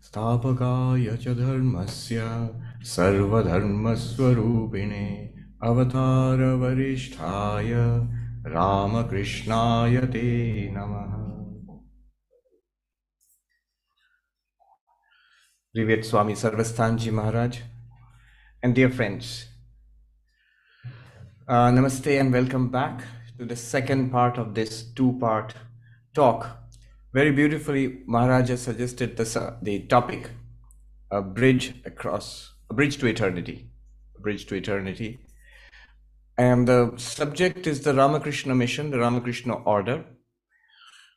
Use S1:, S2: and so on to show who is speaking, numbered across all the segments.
S1: स्थापकाय च धर्मस्य सर्वधर्मस्वरूपिणे अवतारवरिष्ठाय रामकृष्णाय ते नमः. Privyat Swami Sarvapriyananda Maharaj and dear friends, namaste and welcome back to the second part of this two-part talk. Very beautifully, Maharaj has suggested the topic, a bridge to eternity, a bridge to eternity. And the subject is the Ramakrishna mission, the Ramakrishna order.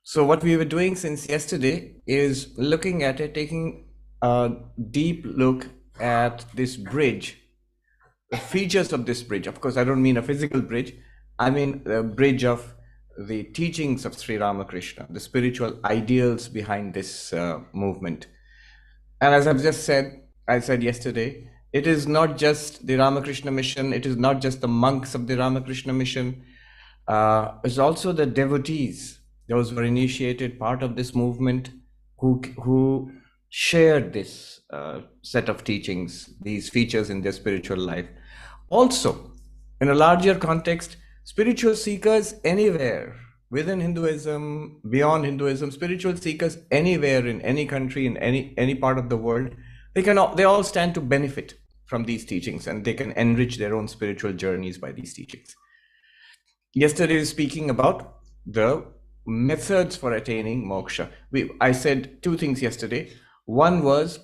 S1: So what we were doing since yesterday is looking at it, taking a deep look at this bridge, the features of this bridge. Of course, I don't mean a physical bridge. I mean the bridge of the teachings of Sri Ramakrishna, the spiritual ideals behind this movement. And as I've just said, I said yesterday, it is not just the Ramakrishna mission. It is not just the monks of the Ramakrishna mission. It's also the devotees, those who were initiated part of this movement, who shared this set of teachings, these features in their spiritual life. Also, in a larger context, spiritual seekers anywhere within Hinduism, beyond Hinduism, spiritual seekers anywhere in any country, in any part of the world, they all stand to benefit from these teachings, and they can enrich their own spiritual journeys by these teachings. Yesterday, we were speaking about the methods for attaining moksha. I said two things yesterday. One was,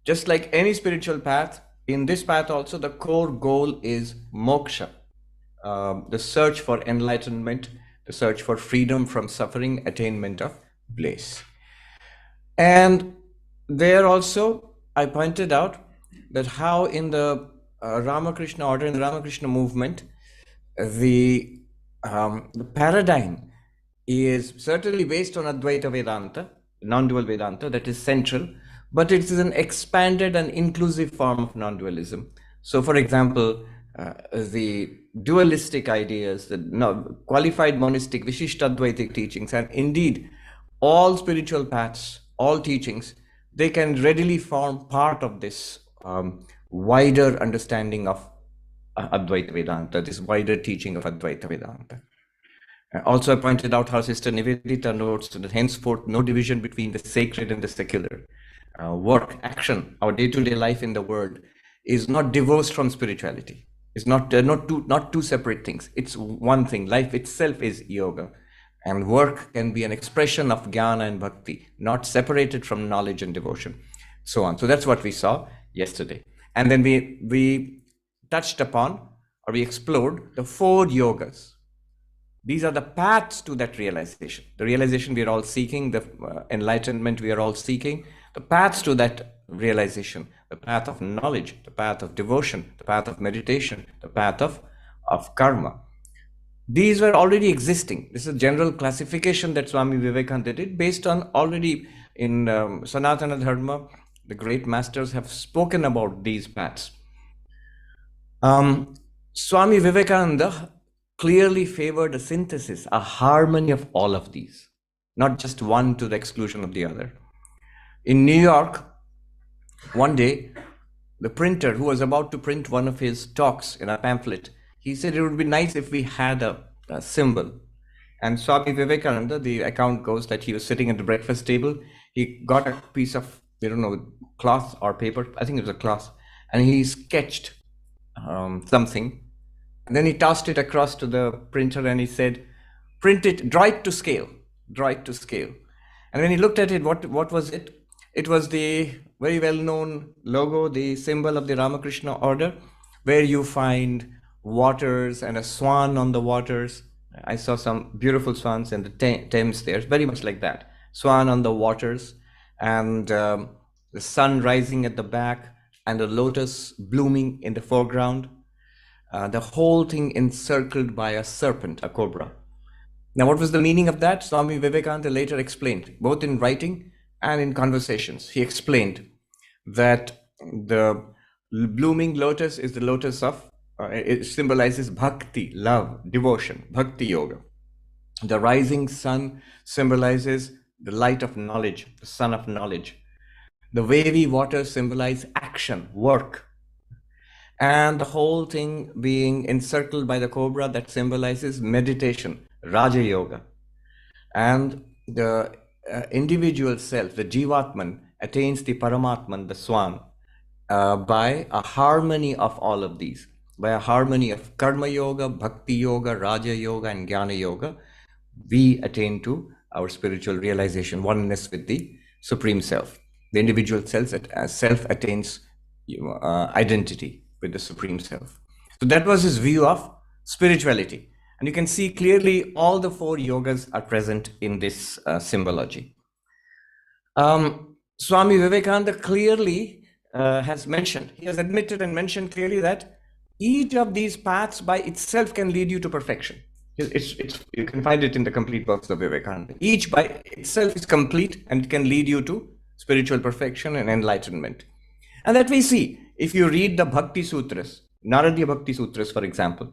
S1: just like any spiritual path, in this path also the core goal is moksha, the search for enlightenment, the search for freedom from suffering, attainment of bliss. And there also I pointed out that how in the Ramakrishna order, in the Ramakrishna movement, the paradigm is certainly based on Advaita Vedanta, non-dual Vedanta, that is central, but it is an expanded and inclusive form of non-dualism. So, for example, the dualistic ideas, the qualified monistic, Vishishtadvaitic teachings, and indeed all spiritual paths, all teachings, they can readily form part of this wider understanding of Advaita Vedanta, this wider teaching of Advaita Vedanta. Also, I pointed out how Sister Nivedita notes that henceforth no division between the sacred and the secular. Work, action, our day-to-day life in the world is not divorced from spirituality. It's not two separate things. It's one thing. Life itself is yoga, and work can be an expression of jnana and bhakti, not separated from knowledge and devotion, so on. So that's what we saw yesterday. And then we touched upon, or we explored, the 4 yogas. These are the paths to that realization. The realization we are all seeking, the enlightenment we are all seeking, the paths to that realization, the path of knowledge, the path of devotion, the path of meditation, the path of karma. These were already existing. This is a general classification that Swami Vivekananda did based on already in Sanatana Dharma. The great masters have spoken about these paths. Swami Vivekananda clearly favored a synthesis, a harmony of all of these, not just one to the exclusion of the other. In New York, one day, the printer who was about to print one of his talks in a pamphlet, he said it would be nice if we had a symbol. And Swami Vivekananda, the account goes that he was sitting at the breakfast table. He got a piece of, cloth or paper, I think it was a cloth, and he sketched something. And then he tossed it across to the printer and he said, print it, draw it to scale, draw it to scale. And when he looked at it, what was it? It was the very well-known logo, the symbol of the Ramakrishna order, where you find waters and a swan on the waters. I saw some beautiful swans in the Thames there, very much like that. Swan on the waters, and the sun rising at the back, and a lotus blooming in the foreground. The whole thing encircled by a serpent, a cobra. Now, what was the meaning of that? Swami Vivekananda later explained, both in writing and in conversations. He explained that the blooming lotus is the lotus of, it symbolizes bhakti, love, devotion, bhakti yoga. The rising sun symbolizes the light of knowledge, the sun of knowledge. The wavy waters symbolize action, work. And the whole thing being encircled by the cobra, that symbolizes meditation, Raja Yoga. And the individual self, the Jivatman, attains the Paramatman, the Swan, by a harmony of all of these, by a harmony of Karma Yoga, Bhakti Yoga, Raja Yoga, and Jnana Yoga. We attain to our spiritual realization, oneness with the Supreme Self. The individual self attains identity with the Supreme Self. So that was his view of spirituality. And you can see clearly all the 4 yogas are present in this symbology. Swami Vivekananda clearly has mentioned, he has admitted and mentioned clearly that each of these paths by itself can lead you to perfection. You can find it in the complete works of Vivekananda. Each by itself is complete and it can lead you to spiritual perfection and enlightenment. And that we see if you read the Bhakti Sutras, Naradiya Bhakti Sutras, for example.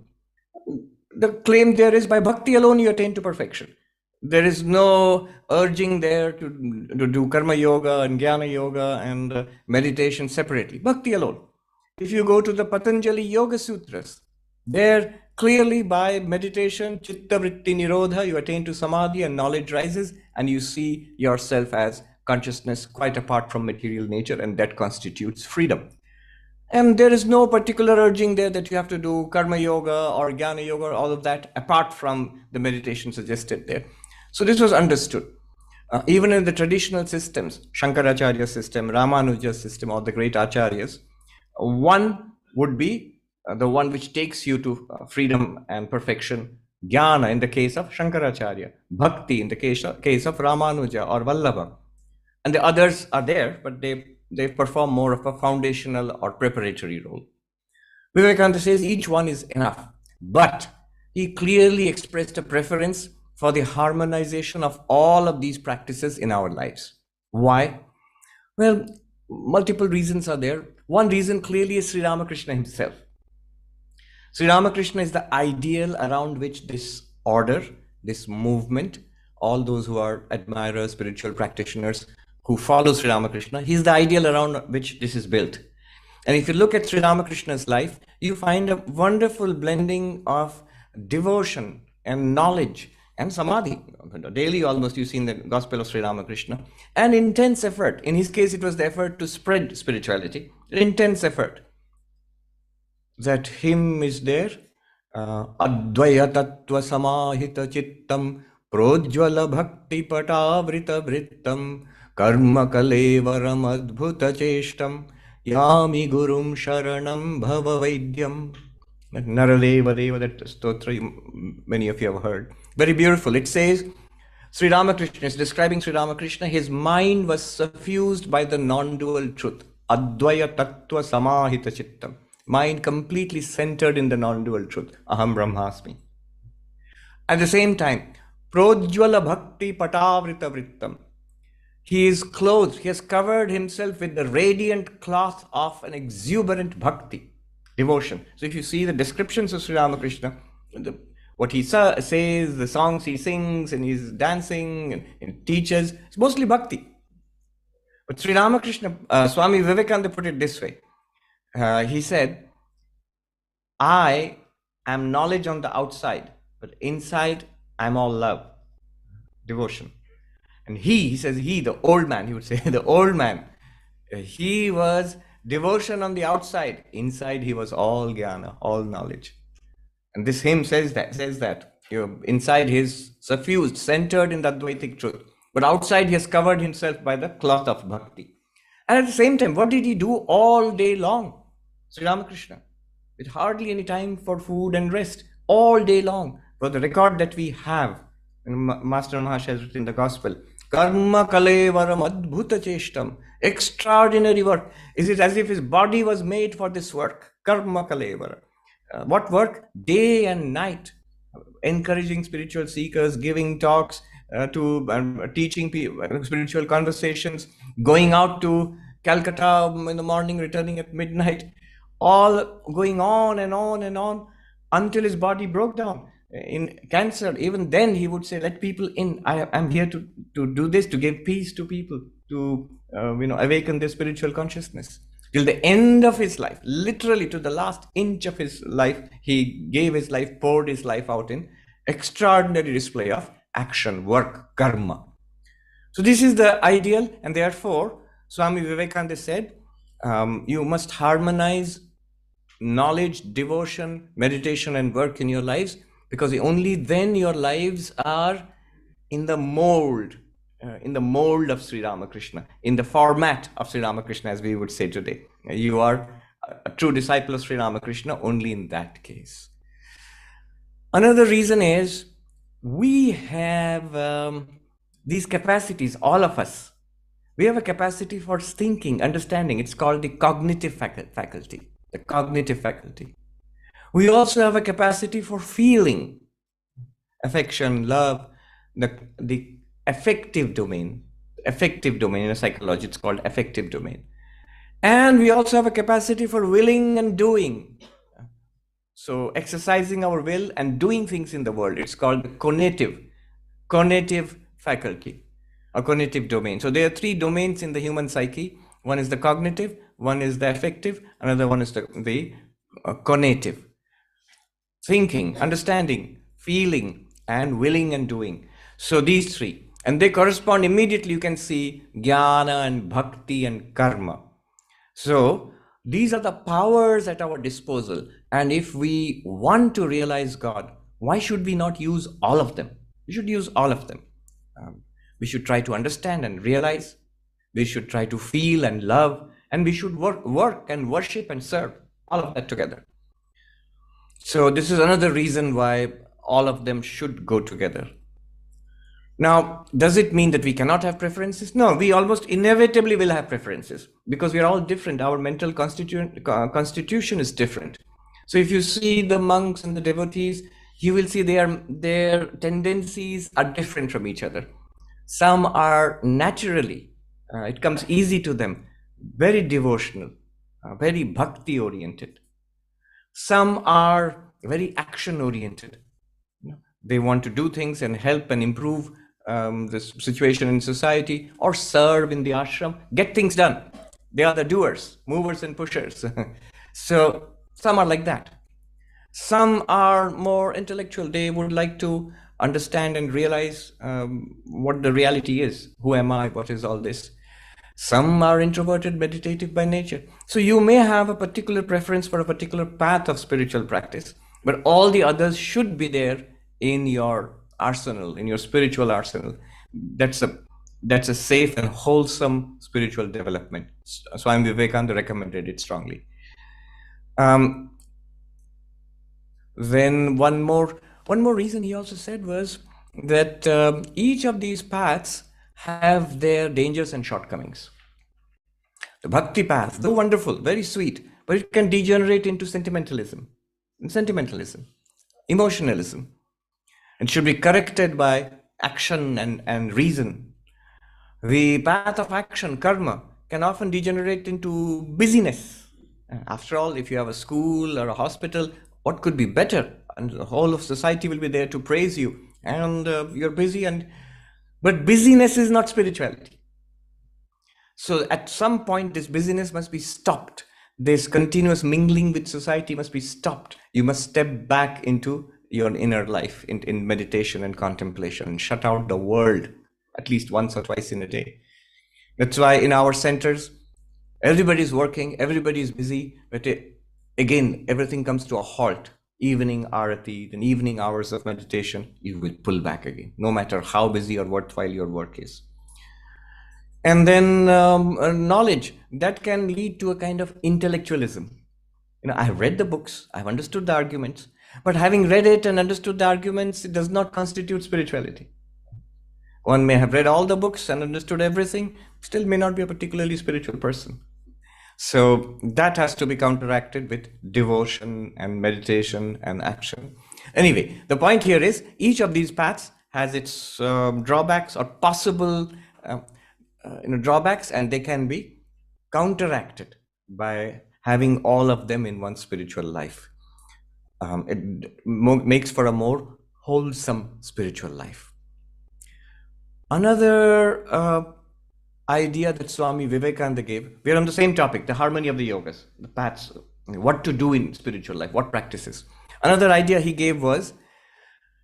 S1: The claim there is by bhakti alone you attain to perfection. There is no urging there to do karma yoga and jnana yoga and meditation separately. Bhakti alone. If you go to the Patanjali Yoga Sutras, there clearly by meditation, chitta vritti nirodha, you attain to samadhi and knowledge rises and you see yourself as consciousness quite apart from material nature, and that constitutes freedom. And there is no particular urging there that you have to do karma yoga or jnana yoga or all of that apart from the meditation suggested there. So this was understood. Even in the traditional systems, Shankaracharya system, Ramanuja system, or the great acharyas, one would be the one which takes you to freedom and perfection. Jnana in the case of Shankaracharya, bhakti in the case of Ramanuja or Vallabha. And the others are there, but they perform more of a foundational or preparatory role. Vivekananda says each one is enough, but he clearly expressed a preference for the harmonization of all of these practices in our lives. Why? Well, multiple reasons are there. One reason clearly is Sri Ramakrishna himself. Sri Ramakrishna is the ideal around which this order, this movement, all those who are admirers, spiritual practitioners, who follow Sri Ramakrishna, he is the ideal around which this is built. And if you look at Sri Ramakrishna's life, you find a wonderful blending of devotion and knowledge and samadhi. Daily almost you see in the Gospel of Sri Ramakrishna. And intense effort. In his case, it was the effort to spread spirituality. Intense effort. That hymn is there. Advaya tattva samahita chittam projvala bhakti patavrita vrittam karma kalevaram adbhuta cheshtam yami gurum sharanam bhava vaidyam. Naradeva Deva, that stotra many of you have heard. Very beautiful. It says, Sri Ramakrishna is describing Sri Ramakrishna. His mind was suffused by the non-dual truth. Advaya tattva samahita chittam. Mind completely centered in the non-dual truth. Aham Brahmasmi. At the same time, projvala bhakti patavrita vrittam. He is clothed, he has covered himself with the radiant cloth of an exuberant bhakti, devotion. So if you see the descriptions of Sri Ramakrishna, what he says, the songs he sings, and he's dancing and teaches, it's mostly bhakti. But Sri Ramakrishna, Swami Vivekananda put it this way. He said, I am knowledge on the outside, but inside I'm all love, devotion. And he says, the old man, he would say, the old man, he was devotion on the outside. Inside he was all jnana, all knowledge. And this hymn says that inside he is suffused, centered in the Advaitic truth. But outside he has covered himself by the cloth of bhakti. And at the same time, what did he do all day long? Sri Ramakrishna, with hardly any time for food and rest, all day long. For the record that we have, and Master Maharaj has written in the Gospel, Karma kalevaram adbhuta cheshtam. Extraordinary work. Is it as if his body was made for this work? Karma kalevara. What work? Day and night. Encouraging spiritual seekers, giving talks, teaching people, spiritual conversations, going out to Calcutta in the morning, returning at midnight, all going on and on and on until his body broke down. In cancer, even then he would say, let people in. I am here to do this, to give peace to people. to awaken their spiritual consciousness. Till the end of his life, literally to the last inch of his life, he gave his life, poured his life out in extraordinary display of action, work, karma. So this is the ideal, and therefore Swami Vivekananda said, you must harmonize knowledge, devotion, meditation, and work in your lives, because only then your lives are in the mold of Sri Ramakrishna, in the format of Sri Ramakrishna, as we would say today. You are a true disciple of Sri Ramakrishna only in that case. Another reason is we have these capacities, all of us. We have a capacity for thinking, understanding. It's called the cognitive faculty, the cognitive faculty. We also have a capacity for feeling, affection, love, the affective domain. Affective domain in psychology, it's called affective domain. And we also have a capacity for willing and doing. So exercising our will and doing things in the world, it's called the conative faculty, a cognitive domain. So there are three domains in the human psyche. One is the cognitive, one is the affective, another one is the conative. Thinking, understanding, feeling, and willing and doing. So these three, and they correspond immediately. You can see jnana and bhakti and karma. So these are the powers at our disposal. And if we want to realize God, why should we not use all of them? We should use all of them. We should try to understand and realize. We should try to feel and love. And we should work and worship and serve. All of that together. So this is another reason why all of them should go together. Now, does it mean that we cannot have preferences? No, we almost inevitably will have preferences because we are all different. Our mental constitution is different. So if you see the monks and the devotees, you will see their tendencies are different from each other. Some are naturally, it comes easy to them, very devotional, very bhakti oriented. Some are very action oriented. They want to do things and help and improve the situation in society or serve in the ashram, get things done. They are the doers, movers and pushers. So some are like that. Some are more intellectual. They would like to understand and realize what the reality is. Who am I? What is all this? Some are introverted, meditative by nature. So you may have a particular preference for a particular path of spiritual practice, but all the others should be there in your arsenal, in your spiritual arsenal. That's a safe and wholesome spiritual development. Swami Vivekananda recommended it strongly. Then one more reason he also said was that each of these paths have their dangers and shortcomings. The bhakti path, though wonderful, very sweet, but it can degenerate into sentimentalism, emotionalism. It should be corrected by action and reason. The path of action, karma, can often degenerate into busyness. After all, if you have a school or a hospital, what could be better? And the whole of society will be there to praise you, and you're busy. But busyness is not spirituality. So at some point, this busyness must be stopped. This continuous mingling with society must be stopped. You must step back into your inner life in meditation and contemplation and shut out the world at least once or twice in a day. That's why in our centers, everybody's working, everybody's busy, but again, everything comes to a halt. Evening arati, then evening hours of meditation, you will pull back again, no matter how busy or worthwhile your work is. And then knowledge, that can lead to a kind of intellectualism. I've read the books, I've understood the arguments, but having read it and understood the arguments, it does not constitute spirituality. One may have read all the books and understood everything, still may not be a particularly spiritual person. So that has to be counteracted with devotion and meditation and action. Anyway, the point here is each of these paths has its drawbacks or possible drawbacks, and they can be counteracted by having all of them in one's spiritual life. It makes for a more wholesome spiritual life. Another idea that Swami Vivekananda gave. We're on the same topic, the harmony of the yogas, the paths, what to do in spiritual life, what practices. Another idea he gave was,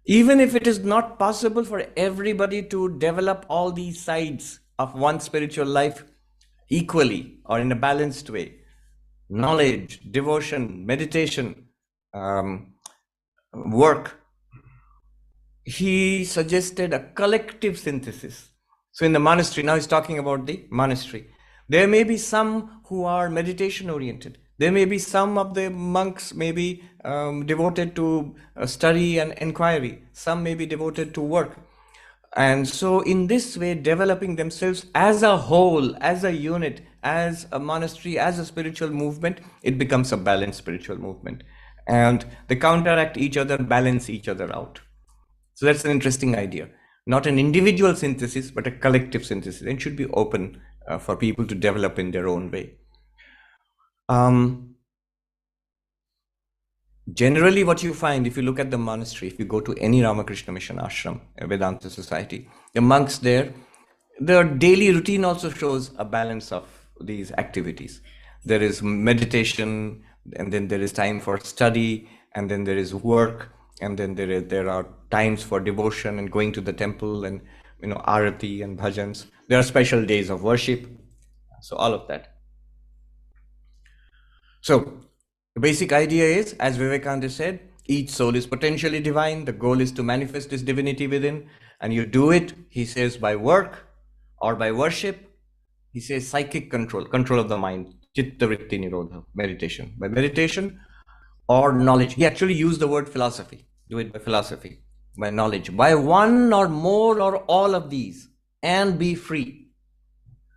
S1: even if it is not possible for everybody to develop all these sides of one spiritual life equally or in a balanced way, knowledge, devotion, meditation, work, he suggested a collective synthesis. So in the monastery, now he's talking about the monastery, there may be some who are meditation oriented. There may be some of the monks may be devoted to study and inquiry. Some may be devoted to work. And so in this way, developing themselves as a whole, as a unit, as a monastery, as a spiritual movement, it becomes a balanced spiritual movement. And they counteract each other, balance each other out. So that's an interesting idea. Not an individual synthesis, but a collective synthesis. And should be open for people to develop in their own way. Generally, what you find, if you look at the monastery, if you go to any Ramakrishna mission ashram, a Vedanta society, the monks there, their daily routine also shows a balance of these activities. There is meditation, and then there is time for study, and then there is work, and then there are times for devotion and going to the temple and arati and bhajans. There are special days of worship. So all of that. So the basic idea is, as Vivekananda said, each soul is potentially divine. The goal is to manifest this divinity within. And you do it, he says, by work or by worship. He says psychic control, control of the mind, chitta vritti nirodha, meditation. By meditation or knowledge. He actually used the word philosophy. Do it by philosophy, by knowledge. By one or more or all of these, and be free.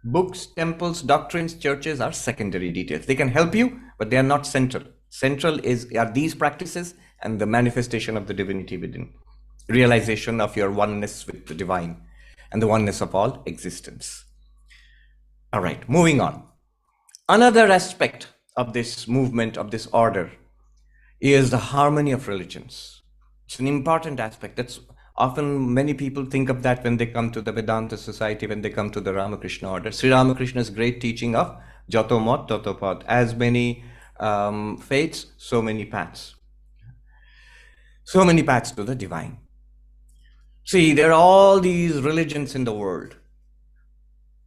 S1: Books, temples, doctrines, churches are secondary details. They can help you, but they are not central. Central are these practices and the manifestation of the divinity within. Realization of your oneness with the divine and the oneness of all existence. All right, moving on. Another aspect of this movement, of this order, is the harmony of religions. It's an important aspect. That's often many people think of that when they come to the Vedanta society, when they come to the Ramakrishna order. Sri Ramakrishna's great teaching of Jato Mat Tato Path. As many faiths, so many paths. So many paths to the divine. See, there are all these religions in the world.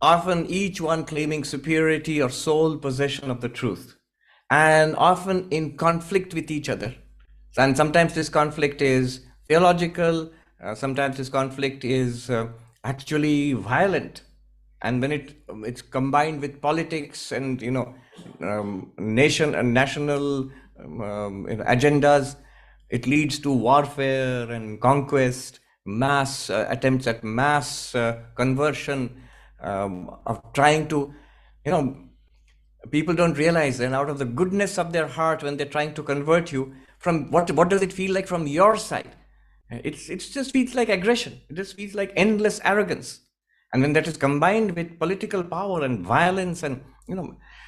S1: Often each one claiming superiority or sole possession of the truth. And often in conflict with each other. And sometimes this conflict is theological. Sometimes this conflict is actually violent, and when it's combined with politics and nation and national agendas, it leads to warfare and conquest, mass attempts at mass conversion, of trying to, people don't realize, and out of the goodness of their heart, when they're trying to convert you, from what does it feel like from your side? It just feels like aggression. It just feels like endless arrogance. And when that is combined with political power and violence, and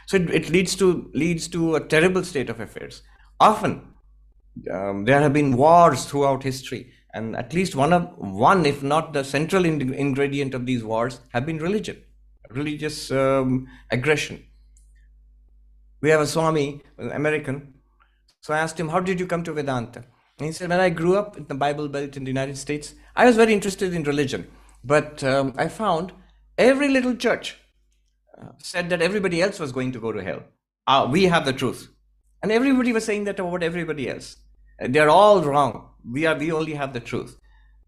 S1: so it leads to a terrible state of affairs. Often there have been wars throughout history, and at least one, if not the central ingredient of these wars, have been religious aggression. We have a Swami, an American. So I asked him, how did you come to Vedanta? And he said, when I grew up in the Bible Belt in the United States, I was very interested in religion. But I found every little church said that everybody else was going to go to hell. We have the truth. And everybody was saying that about everybody else. They're all wrong. We only have the truth.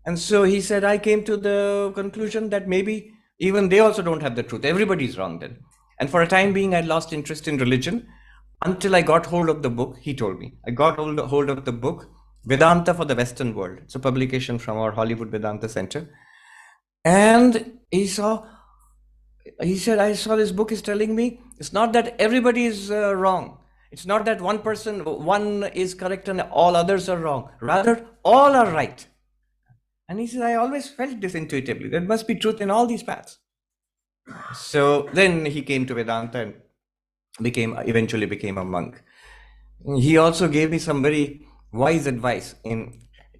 S1: And so he said, I came to the conclusion that maybe even they also don't have the truth. Everybody's wrong then. And for a time being, I lost interest in religion until I got hold of the book. He told me, I got hold of the book, Vedanta for the Western World. It's a publication from our Hollywood Vedanta Center. And he said, I saw this book is telling me, it's not that everybody is wrong. It's not that one is correct and all others are wrong. Rather, all are right. And he said, I always felt this intuitively. There must be truth in all these paths. So then he came to Vedanta and eventually became a monk. He also gave me some very wise advice.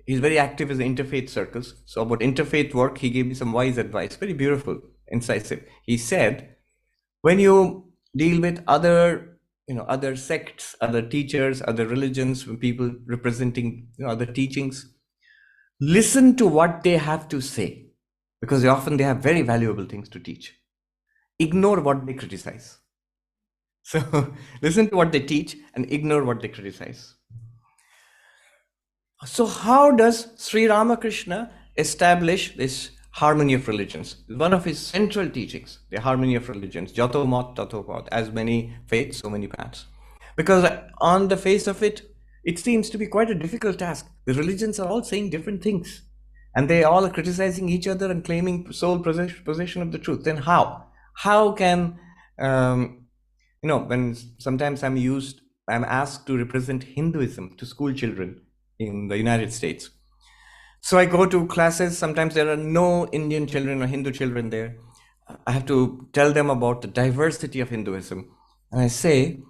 S1: He's very active in the interfaith circles. So about interfaith work, he gave me some wise advice. Very beautiful. incisive. He said, when you deal with other, other sects, other teachers, other religions, people representing, other teachings, listen to what they have to say, because often they have very valuable things to teach. Ignore what they criticize. So listen to what they teach and ignore what they criticize. So how does Sri Ramakrishna establish this harmony of religions? One of his central teachings, the harmony of religions, Jato Mat Tato Pat, as many faiths, so many paths. Because on the face of it, it seems to be quite a difficult task. The religions are all saying different things, and they all are criticizing each other and claiming sole possession of the truth. Then how? How can, when sometimes I'm asked to represent Hinduism to school children in the United States. So I go to classes, sometimes there are no Indian children or Hindu children there. I have to tell them about the diversity of Hinduism. And I say,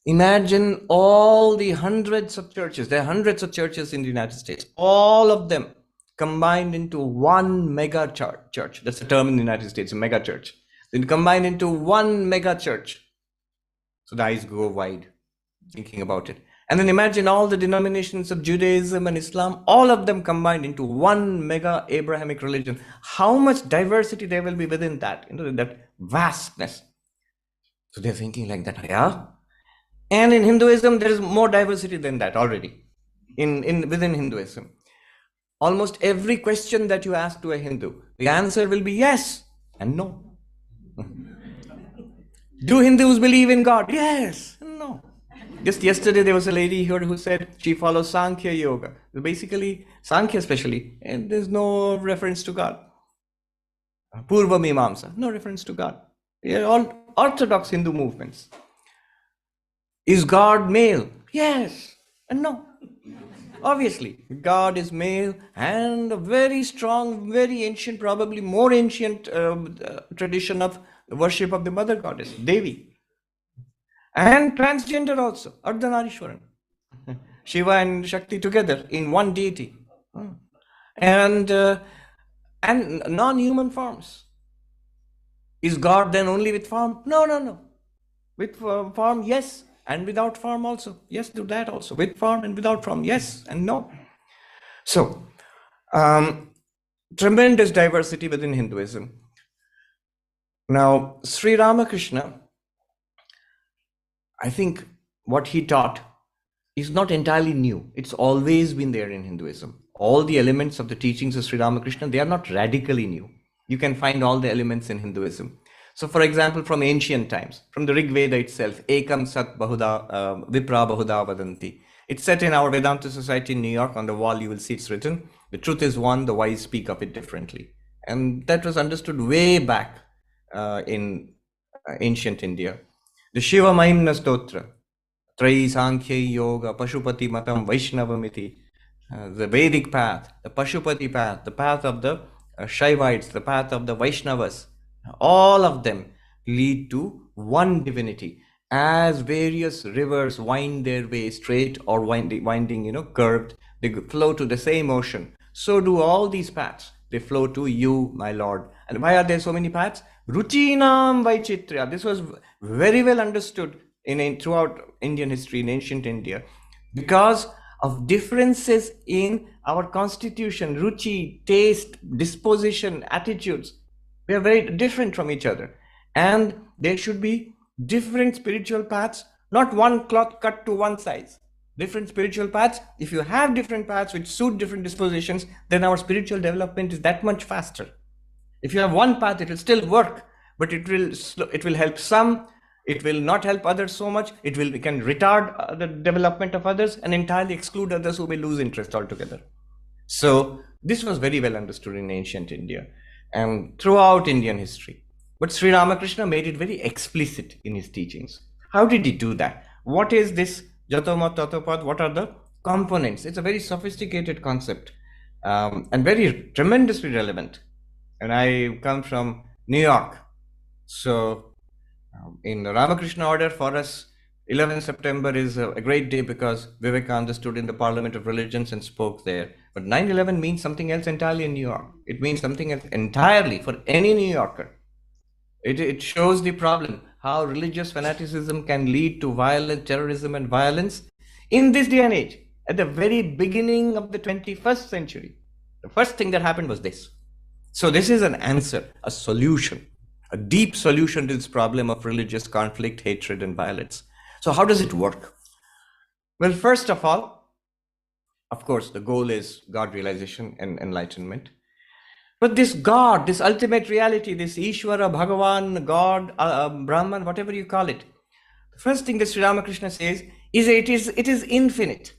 S1: imagine all the hundreds of churches, there are hundreds of churches in the United States, all of them combined into one mega church. That's the term in the United States, a mega church. Then combined into one mega church. So the eyes go wide thinking about it. And then imagine all the denominations of Judaism and Islam, all of them combined into one mega Abrahamic religion. How much diversity there will be within that, that vastness. So they're thinking like that, yeah. And in Hinduism, there is more diversity than that already. Within Hinduism, almost every question that you ask to a Hindu, the answer will be yes and no. Do Hindus believe in God? Yes and no. Just yesterday, there was a lady here who said she follows Sankhya Yoga. Basically, Sankhya especially, and there's no reference to God. Purva Mimamsa, no reference to God. They are all orthodox Hindu movements. Is God male? Yes and no. Obviously, God is male, and a very strong, very ancient, probably more ancient tradition of worship of the mother goddess, Devi. And transgender also, Ardhanarishwaran. Shiva and Shakti together in one deity. And non-human forms. Is God then only with form? No. With form, yes. And without form also. Yes, do that also. With form and without form, yes and no. So, tremendous diversity within Hinduism. Now, Sri Ramakrishna, I think what he taught is not entirely new. It's always been there in Hinduism. All the elements of the teachings of Sri Ramakrishna, they are not radically new. You can find all the elements in Hinduism. So, for example, from ancient times, from the Rig Veda itself, Ekam Sat Bahuda, Vipra Bahuda Vadanti. It's set in our Vedanta Society in New York. On the wall, you will see it's written, the truth is one, the wise speak of it differently. And that was understood way back in ancient India. The Shiva Mahimna Stotra, Trayi Sankhya Yoga, Pashupati Matam Vaishnavamiti, the Vedic path, the Pashupati path, the path of the Shaivites, the path of the Vaishnavas, all of them lead to one divinity. As various rivers wind their way straight or winding, curved, they flow to the same ocean. So do all these paths. They flow to you, my Lord. And why are there so many paths? Ruchinam Vaichitrya. This was very well understood throughout Indian history, in ancient India, because of differences in our constitution, ruchi, taste, disposition, attitudes. We are very different from each other. And there should be different spiritual paths, not one cloth cut to one size. Different spiritual paths. If you have different paths which suit different dispositions, then our spiritual development is that much faster. If you have one path, it will still work, but it will help some. It will not help others so much. It can retard the development of others and entirely exclude others who may lose interest altogether. So this was very well understood in ancient India and throughout Indian history. But Sri Ramakrishna made it very explicit in his teachings. How did he do that? What is this Jatamat Tatapad? What are the components? It's a very sophisticated concept and very tremendously relevant. And I come from New York. So in the Ramakrishna order, for us, 11 September is a great day because Vivekananda stood in the Parliament of Religions and spoke there. But 9/11 means something else entirely in New York. It means something else entirely for any New Yorker. It shows the problem, how religious fanaticism can lead to violent terrorism and violence in this day and age. At the very beginning of the 21st century, the first thing that happened was this. So this is an answer, a solution, a deep solution to this problem of religious conflict, hatred, and violence. So how does it work? Well, first of all, of course, the goal is God realization and enlightenment. But this God, this ultimate reality, this Ishvara, Bhagavan, God, Brahman, whatever you call it, the first thing that Sri Ramakrishna says is it is infinite.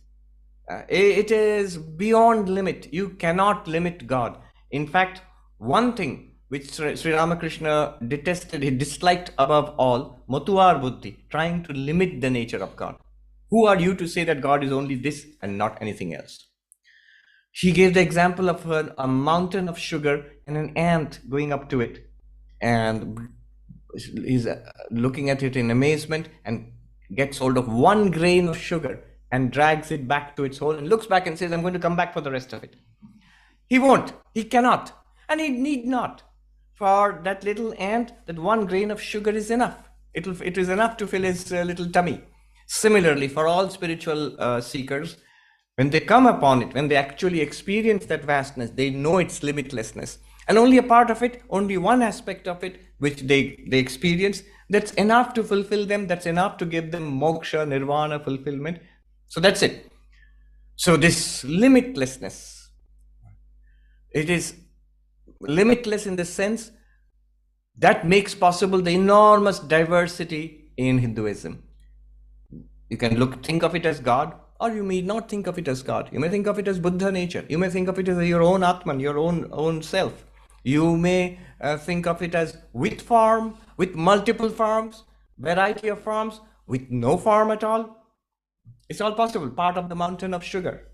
S1: It is beyond limit. You cannot limit God. In fact, one thing which Sri Ramakrishna detested, he disliked above all, Matuar Buddhi, trying to limit the nature of God. Who are you to say that God is only this and not anything else? He gave the example of a mountain of sugar and an ant going up to it, and he's looking at it in amazement and gets hold of one grain of sugar and drags it back to its hole and looks back and says, I'm going to come back for the rest of it. He won't, he cannot, and he need not. For that little ant, that one grain of sugar is enough. It is enough to fill his little tummy. Similarly, for all spiritual seekers, when they come upon it, when they actually experience that vastness, they know its limitlessness. And only a part of it, only one aspect of it, which they experience, that's enough to fulfill them, that's enough to give them moksha, nirvana, fulfillment. So that's it. So this limitlessness, it is limitless in the sense that makes possible the enormous diversity in Hinduism. You can think of it as God, or you may not think of it as God. You may think of it as Buddha nature. You may think of it as your own Atman, your own self. You may think of it as with form, with multiple forms, variety of forms, with no form at all. It's all possible, part of the mountain of sugar.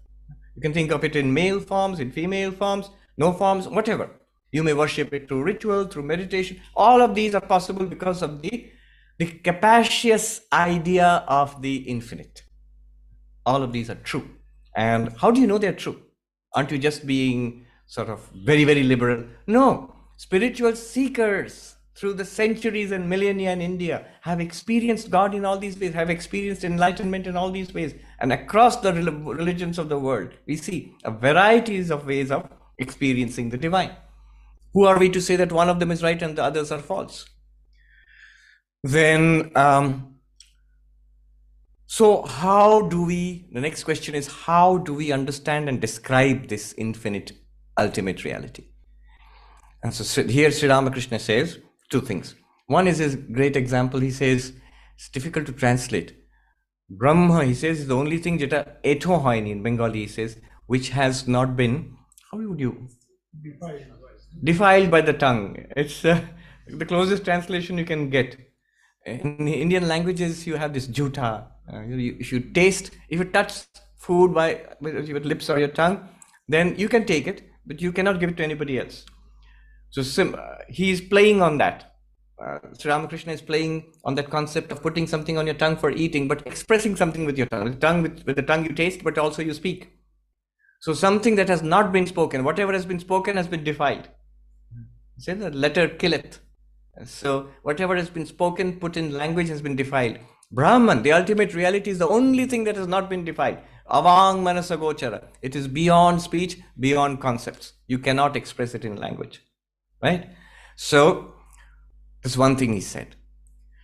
S1: You can think of it in male forms, in female forms, no forms, whatever. You may worship it through ritual, through meditation. All of these are possible because of the capacious idea of the infinite. All of these are true. And how do you know they're true? Aren't you just being sort of very, very liberal? No. Spiritual seekers through the centuries and millennia in India have experienced God in all these ways, have experienced enlightenment in all these ways. And across the religions of the world, we see a varieties of ways of experiencing the divine. Who are we to say that one of them is right and the others are false? Then, so how do we, the next question is, how do we understand and describe this infinite ultimate reality? And so here Sri Ramakrishna says two things. One is his great example. He says, it's difficult to translate. Brahma, he says, is the only thing that eto hoini in Bengali, he says, which has not been, how would you? Defiled by the tongue. It's the closest translation you can get. In Indian languages, you have this juta. If you taste, if you touch food with your lips or your tongue, then you can take it, but you cannot give it to anybody else. So he's playing on that. Sri Ramakrishna is playing on that concept of putting something on your tongue for eating, but expressing something with your tongue. With the tongue you taste, but also you speak. So something that has not been spoken, whatever has been spoken has been defiled. Say the letter killeth. So whatever has been spoken, put in language, has been defiled. Brahman, the ultimate reality, is the only thing that has not been defiled. Avang manasa gochara. It is beyond speech, beyond concepts. You cannot express it in language. Right? So that's one thing he said.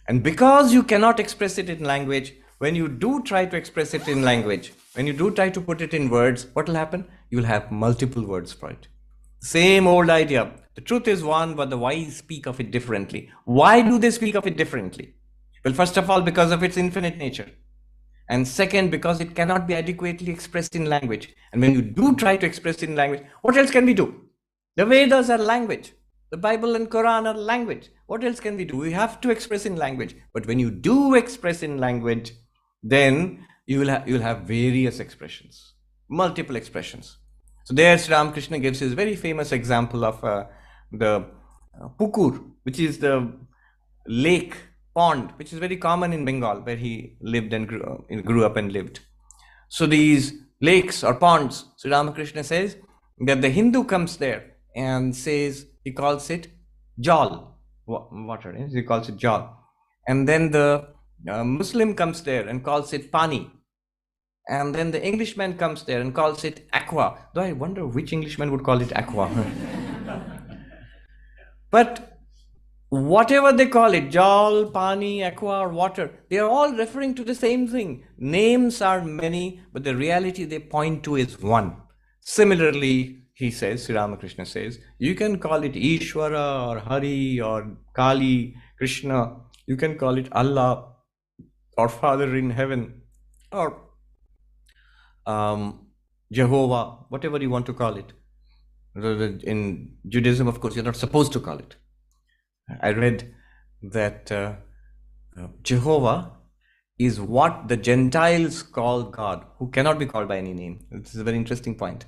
S1: And because you cannot express it in language, when you do try to express it in language, when you do try to put it in words, what will happen? You will have multiple words for it. Same old idea. The truth is one, but the wise speak of it differently. Why do they speak of it differently? Well, first of all, because of its infinite nature. And second, because it cannot be adequately expressed in language. And when you do try to express it in language, what else can we do? The Vedas are language. The Bible and Quran are language. What else can we do? We have to express in language. But when you do express in language, then you will have various expressions, multiple expressions. So there Sri Ramakrishna gives his very famous example of the pukur, which is the lake, pond, which is very common in Bengal, where he lived and grew up and lived. So these lakes or ponds, Sri Ramakrishna says that the Hindu comes there and says, he calls it jal. water. He calls it jal. And then the Muslim comes there and calls it pani. And then the Englishman comes there and calls it aqua. Though I wonder which Englishman would call it aqua. But whatever they call it, jal, pani, aqua, or water, they are all referring to the same thing. Names are many, but the reality they point to is one. Similarly, he says, Sri Ramakrishna says, you can call it Ishvara or Hari or Kali, Krishna. You can call it Allah or Father in heaven or Jehovah, whatever you want to call it. In Judaism, of course, you're not supposed to call it. I read that Jehovah is what the Gentiles call God, who cannot be called by any name. This is a very interesting point.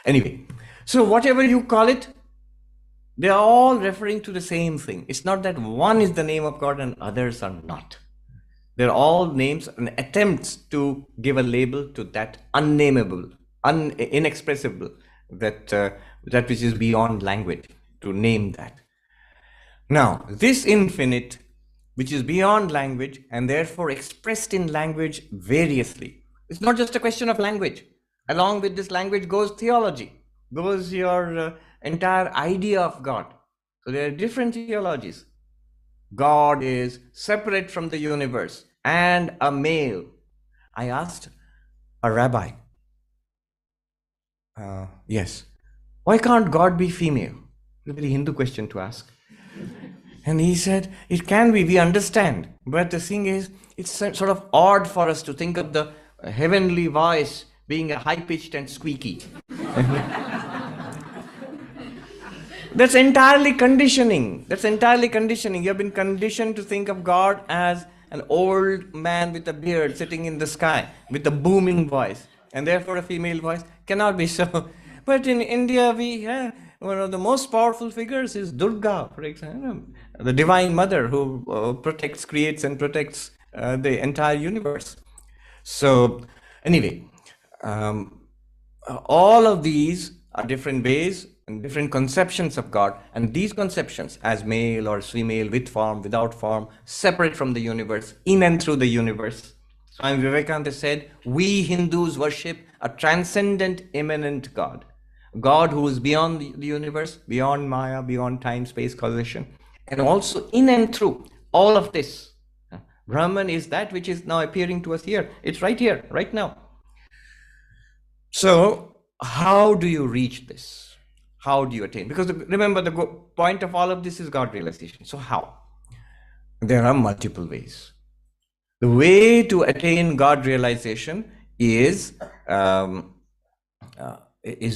S1: Anyway, so whatever you call it, they are all referring to the same thing. It's not that one is the name of God and others are not. They're all names and attempts to give a label to that unnameable, inexpressible, that which is beyond language, to name that. Now, this infinite, which is beyond language and therefore expressed in language variously, it's not just a question of language. Along with this language goes theology, goes your entire idea of God. So there are different theologies. God is separate from the universe and a male. I asked a rabbi, yes, why can't God be female? It's a very Hindu question to ask. And he said, it can be, we understand. But the thing is, it's sort of odd for us to think of the heavenly voice being a high-pitched and squeaky. That's entirely conditioning. That's entirely conditioning. You have been conditioned to think of God as an old man with a beard sitting in the sky with a booming voice. And therefore a female voice cannot be so. But in India, we have one of the most powerful figures is Durga, for example, the Divine Mother who protects, creates and protects the entire universe. So anyway, all of these are different ways and different conceptions of God, and these conceptions as male or female, with form, without form, separate from the universe, in and through the universe. Swami Vivekananda said, we Hindus worship a transcendent, immanent God. God who is beyond the universe, beyond Maya, beyond time, space, causation, and also in and through all of this. Brahman is that which is now appearing to us here. It's right here, right now. So how do you reach this? How do you attain? Because remember, the point of all of this is God realization. So how? There are multiple ways. The way to attain God realization is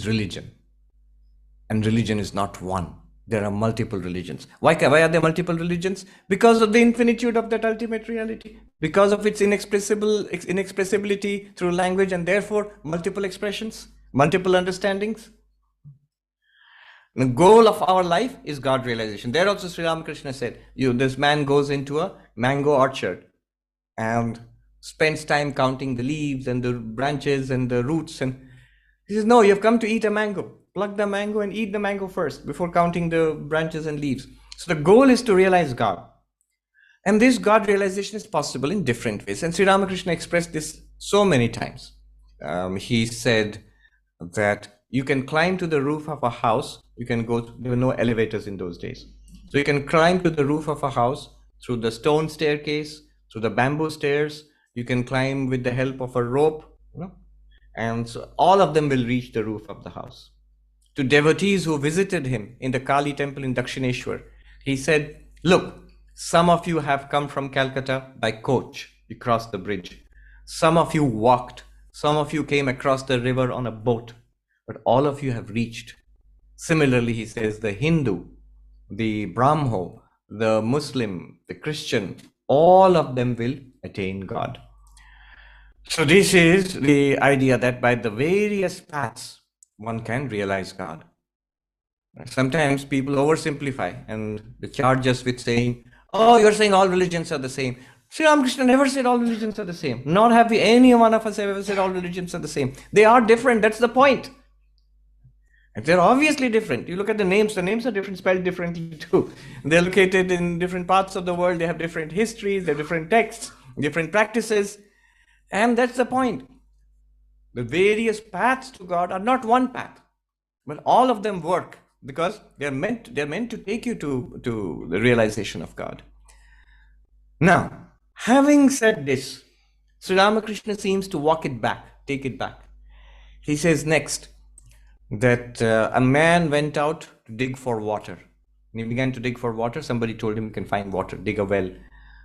S1: religion. And religion is not one. There are multiple religions. Why are there multiple religions? Because of the infinitude of that ultimate reality. Because of its inexpressibility through language, and therefore multiple expressions, multiple understandings. The goal of our life is God realization. There also Sri Ramakrishna said, this man goes into a mango orchard and spends time counting the leaves and the branches and the roots. And he says, no, you have come to eat a mango. Pluck the mango and eat the mango first before counting the branches and leaves. So the goal is to realize God. And this God realization is possible in different ways. And Sri Ramakrishna expressed this so many times. He said that you can climb to the roof of a house. You can go, there were no elevators in those days. So you can climb to the roof of a house through the stone staircase, through the bamboo stairs. You can climb with the help of a rope, and so all of them will reach the roof of the house. To devotees who visited him in the Kali temple in Dakshineshwar, he said, look, some of you have come from Calcutta by coach. You crossed the bridge. Some of you walked. Some of you came across the river on a boat. But all of you have reached. Similarly, he says, the Hindu, the Brahmo, the Muslim, the Christian, all of them will attain God. So this is the idea that by the various paths, one can realize God. Sometimes people oversimplify and they charge us with saying, oh, you're saying all religions are the same. Sri Ramakrishna never said all religions are the same. Nor have we, any one of us ever said all religions are the same. They are different. That's the point. And they're obviously different. You look at the names are different, spelled differently too. They're located in different parts of the world. They have different histories, they have different texts, different practices. And that's the point. The various paths to God are not one path, but all of them work because they're meant to take you to the realization of God. Now, having said this, Sri Ramakrishna seems to walk it back, take it back. He says next that a man went out to dig for water. When he began to dig for water, somebody told him you can find water, dig a well.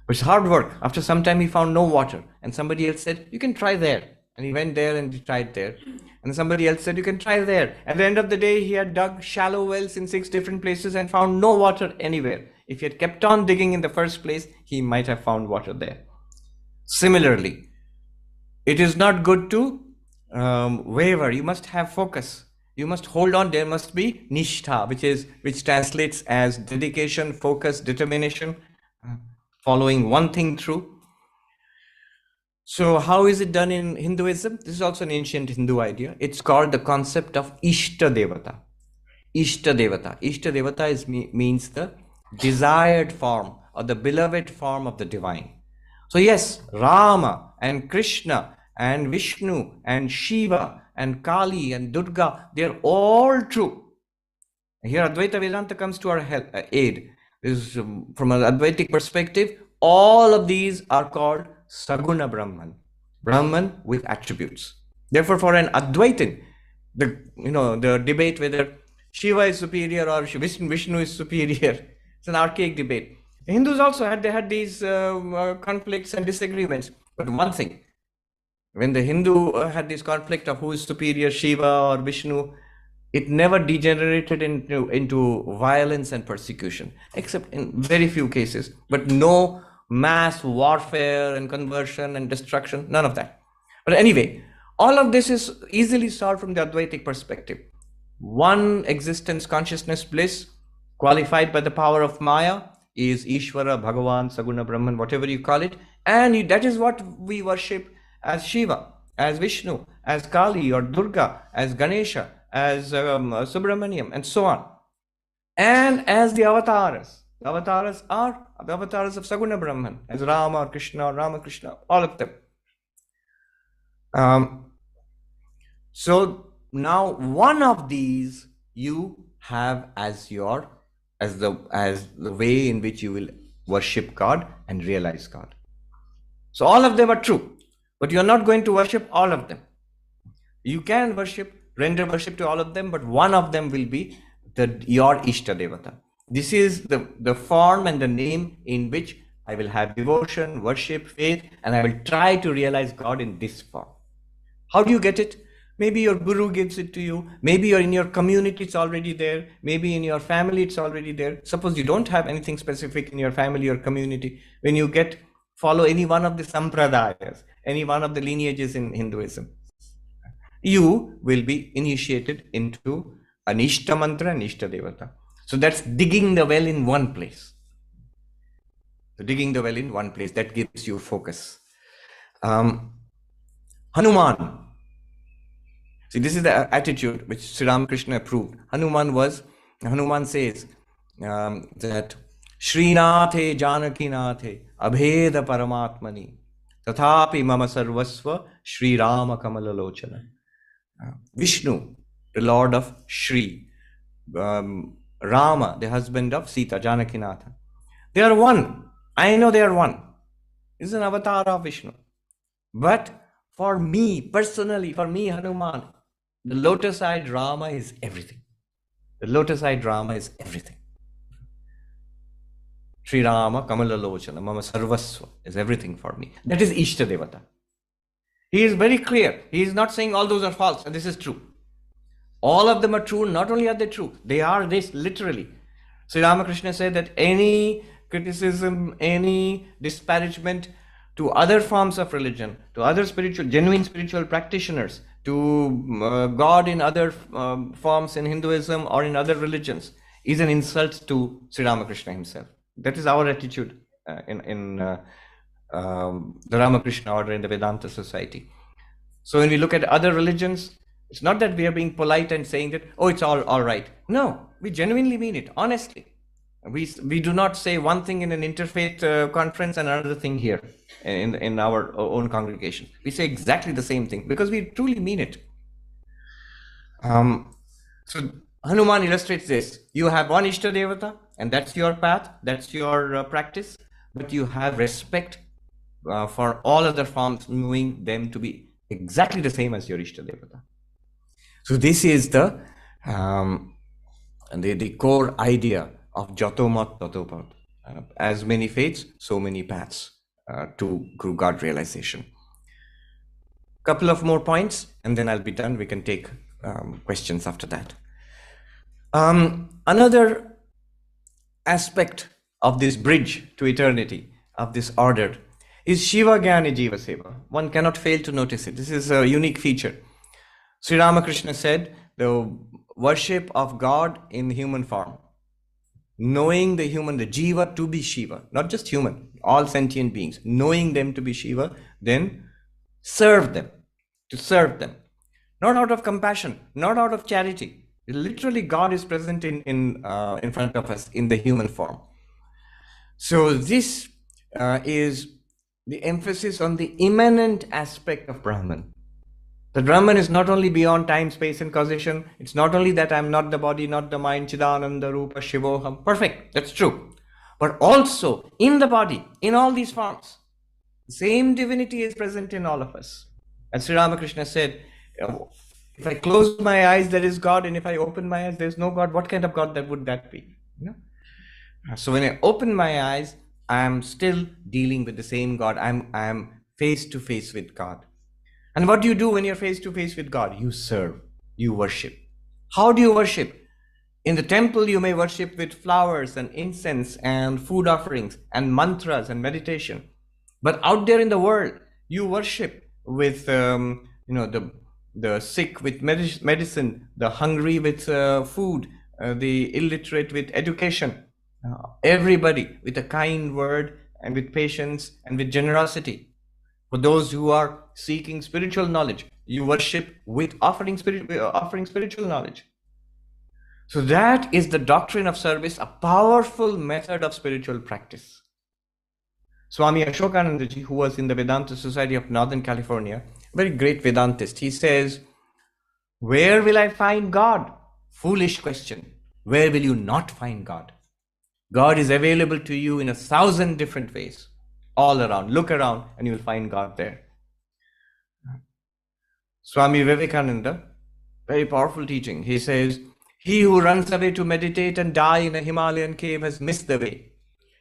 S1: It's hard work. After some time, he found no water. And somebody else said, you can try there. And he went there and he tried there. And somebody else said, you can try there. At the end of the day, he had dug shallow wells in 6 different places and found no water anywhere. If he had kept on digging in the first place, he might have found water there. Similarly, it is not good to waver. You must have focus. You must hold on. There must be nishtha, which translates as dedication, focus, determination, following one thing through. So how is it done in Hinduism? This is also an ancient Hindu idea. It's called the concept of Ishta Devata. Ishta Devata. Ishta Devata means the desired form or the beloved form of the divine. So yes, Rama and Krishna and Vishnu and Shiva and Kali and Durga, they're all true. Here Advaita Vedanta comes to our aid. This is, from an Advaitic perspective, all of these are called Saguna Brahman, Brahman with attributes. Therefore, for an Advaitin, the debate whether Shiva is superior or Vishnu is superior, it's an archaic debate. The Hindus also had these conflicts and disagreements. But one thing, when the Hindu had this conflict of who is superior, Shiva or Vishnu, it never degenerated into violence and persecution, except in very few cases, but no mass warfare and conversion and destruction, none of that. But anyway, all of this is easily solved from the Advaitic perspective. One existence, consciousness, bliss, qualified by the power of Maya, is Ishvara, Bhagavan, Saguna Brahman, whatever you call it. And that is what we worship as Shiva, as Vishnu, as Kali or Durga, as Ganesha, as Subramaniam, and so on. And as the avatars. The avatars are the avatars of Saguna Brahman, as Rama or Krishna or Ramakrishna, all of them. So now one of these you have as the way in which you will worship God and realize God. So all of them are true, but you are not going to worship all of them. You can render worship to all of them, but one of them will be your Ishta Devata. This is the form and the name in which I will have devotion, worship, faith, and I will try to realize God in this form. How do you get it? Maybe your guru gives it to you. Maybe you're in your community, it's already there. Maybe in your family, it's already there. Suppose you don't have anything specific in your family or community. When you follow any one of the sampradayas, any one of the lineages in Hinduism, you will be initiated into an Ishta Mantra and Ishta Devata. So that's digging the well in one place. So digging the well in one place, that gives you focus. Hanuman. See, this is the attitude which Sri Ramakrishna approved. Hanuman says that Srinathe Janakinathe Abheda Paramatmani Tathapi Mama Sarvasva Sri Rama Kamalalochana. Vishnu, the Lord of Shri, Rama, the husband of Sita, Janakinatha. They are one. I know they are one. This is an avatar of Vishnu. But for me, personally, Hanuman, the lotus-eyed Rama is everything. The lotus-eyed Rama is everything. Sri Rama Kamalalochana, Mama Sarvasva is everything for me. That is Ishta Devata. He is very clear. He is not saying all those are false and this is true. All of them are true. Not only are they true, they are this literally. Sri Ramakrishna said that any criticism, any disparagement to other forms of religion, to other genuine spiritual practitioners, to God in other forms in Hinduism or in other religions, is an insult to Sri Ramakrishna himself. That is our attitude in the Ramakrishna order in the Vedanta society. So when we look at other religions, It's not that we are being polite and saying that, oh, it's all right. No, we genuinely mean it, honestly. We do not say one thing in an interfaith conference and another thing here in our own congregation. We say exactly the same thing because we truly mean it. So Hanuman illustrates this. You have one Ishta Devata, and that's your path, that's your practice, but you have respect for all other forms, knowing them to be exactly the same as your Ishta Devata. So this is the core idea of Jato Mat Tato Pad. As many faiths, so many paths to God realization. Couple of more points, and then I'll be done. We can take questions after that. Another aspect of this bridge to eternity, of this order, is Shiva Jnani Jiva Seva. One cannot fail to notice it. This is a unique feature. Sri Ramakrishna said the worship of God in human form, knowing the human, the Jiva to be Shiva, not just human, all sentient beings, knowing them to be Shiva, then serve them, to serve them. Not out of compassion, not out of charity. Literally, God is present in front of us in the human form. So this is the emphasis on the immanent aspect of Brahman. The Brahman is not only beyond time, space, and causation. It's not only that I'm not the body, not the mind, Chidananda Rupa Shivoham. Perfect, that's true. But also in the body, in all these forms, the same divinity is present in all of us. As Sri Ramakrishna said, if I close my eyes, there is God, and if I open my eyes, there is no God. What kind of God would that be? You know? So when I open my eyes, I am still dealing with the same God. I am face to face with God. And what do you do when you're face to face with God? You serve, you worship. How do you worship? In the temple, you may worship with flowers and incense and food offerings and mantras and meditation. But out there in the world, you worship with, the sick with medicine, the hungry with food, the illiterate with education, everybody with a kind word and with patience and with generosity. For those who are seeking spiritual knowledge, you worship with offering spiritual knowledge. So that is the doctrine of service, a powerful method of spiritual practice. Swami Ashokananda ji, who was in the Vedanta Society of Northern California, very great Vedantist, he says, where will I find God? Foolish question. Where will you not find God? God is available to you in 1,000 different ways, all around. Look around and you will find God there. Swami Vivekananda, very powerful teaching. He says, he who runs away to meditate and die in a Himalayan cave has missed the way.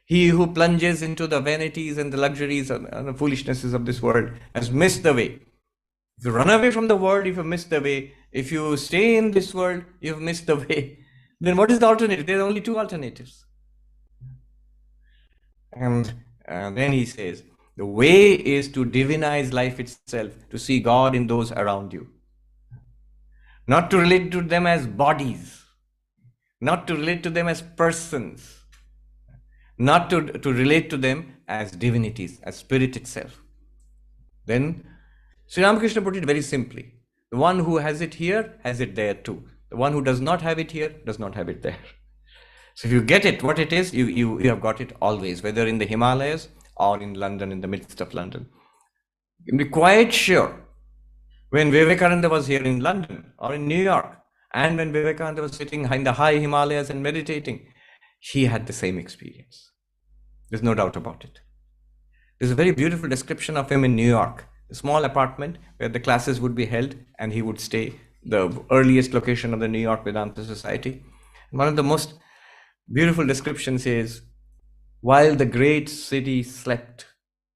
S1: He who plunges into the vanities and the luxuries and the foolishnesses of this world has missed the way. If you run away from the world, you've missed the way. If you stay in this world, you've missed the way. Then what is the alternative? There are only two alternatives. And then he says, the way is to divinize life itself, to see God in those around you. Not to relate to them as bodies, not to relate to them as persons, not to relate to them as divinities, as spirit itself. Then Sri Ramakrishna put it very simply. The one who has it here, has it there too. The one who does not have it here, does not have it there. So if you get it, what it is, you have got it always, whether in the Himalayas or in London, in the midst of London. You can be quite sure when Vivekananda was here in London or in New York, and when Vivekananda was sitting in the high Himalayas and meditating, he had the same experience. There's no doubt about it. There's a very beautiful description of him in New York, a small apartment where the classes would be held and he would stay, the earliest location of the New York Vedanta Society. One of the most beautiful descriptions is, while the great city slept,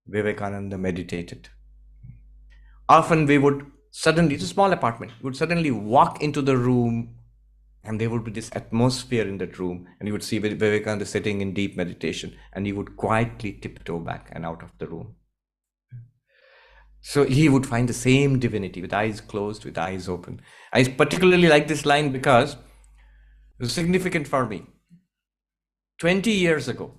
S1: Vivekananda meditated. Often we would suddenly, it's a small apartment, we would suddenly walk into the room and there would be this atmosphere in that room, and you would see Vivekananda sitting in deep meditation, and he would quietly tiptoe back and out of the room. So he would find the same divinity with eyes closed, with eyes open. I particularly like this line because it was significant for me. 20 years ago,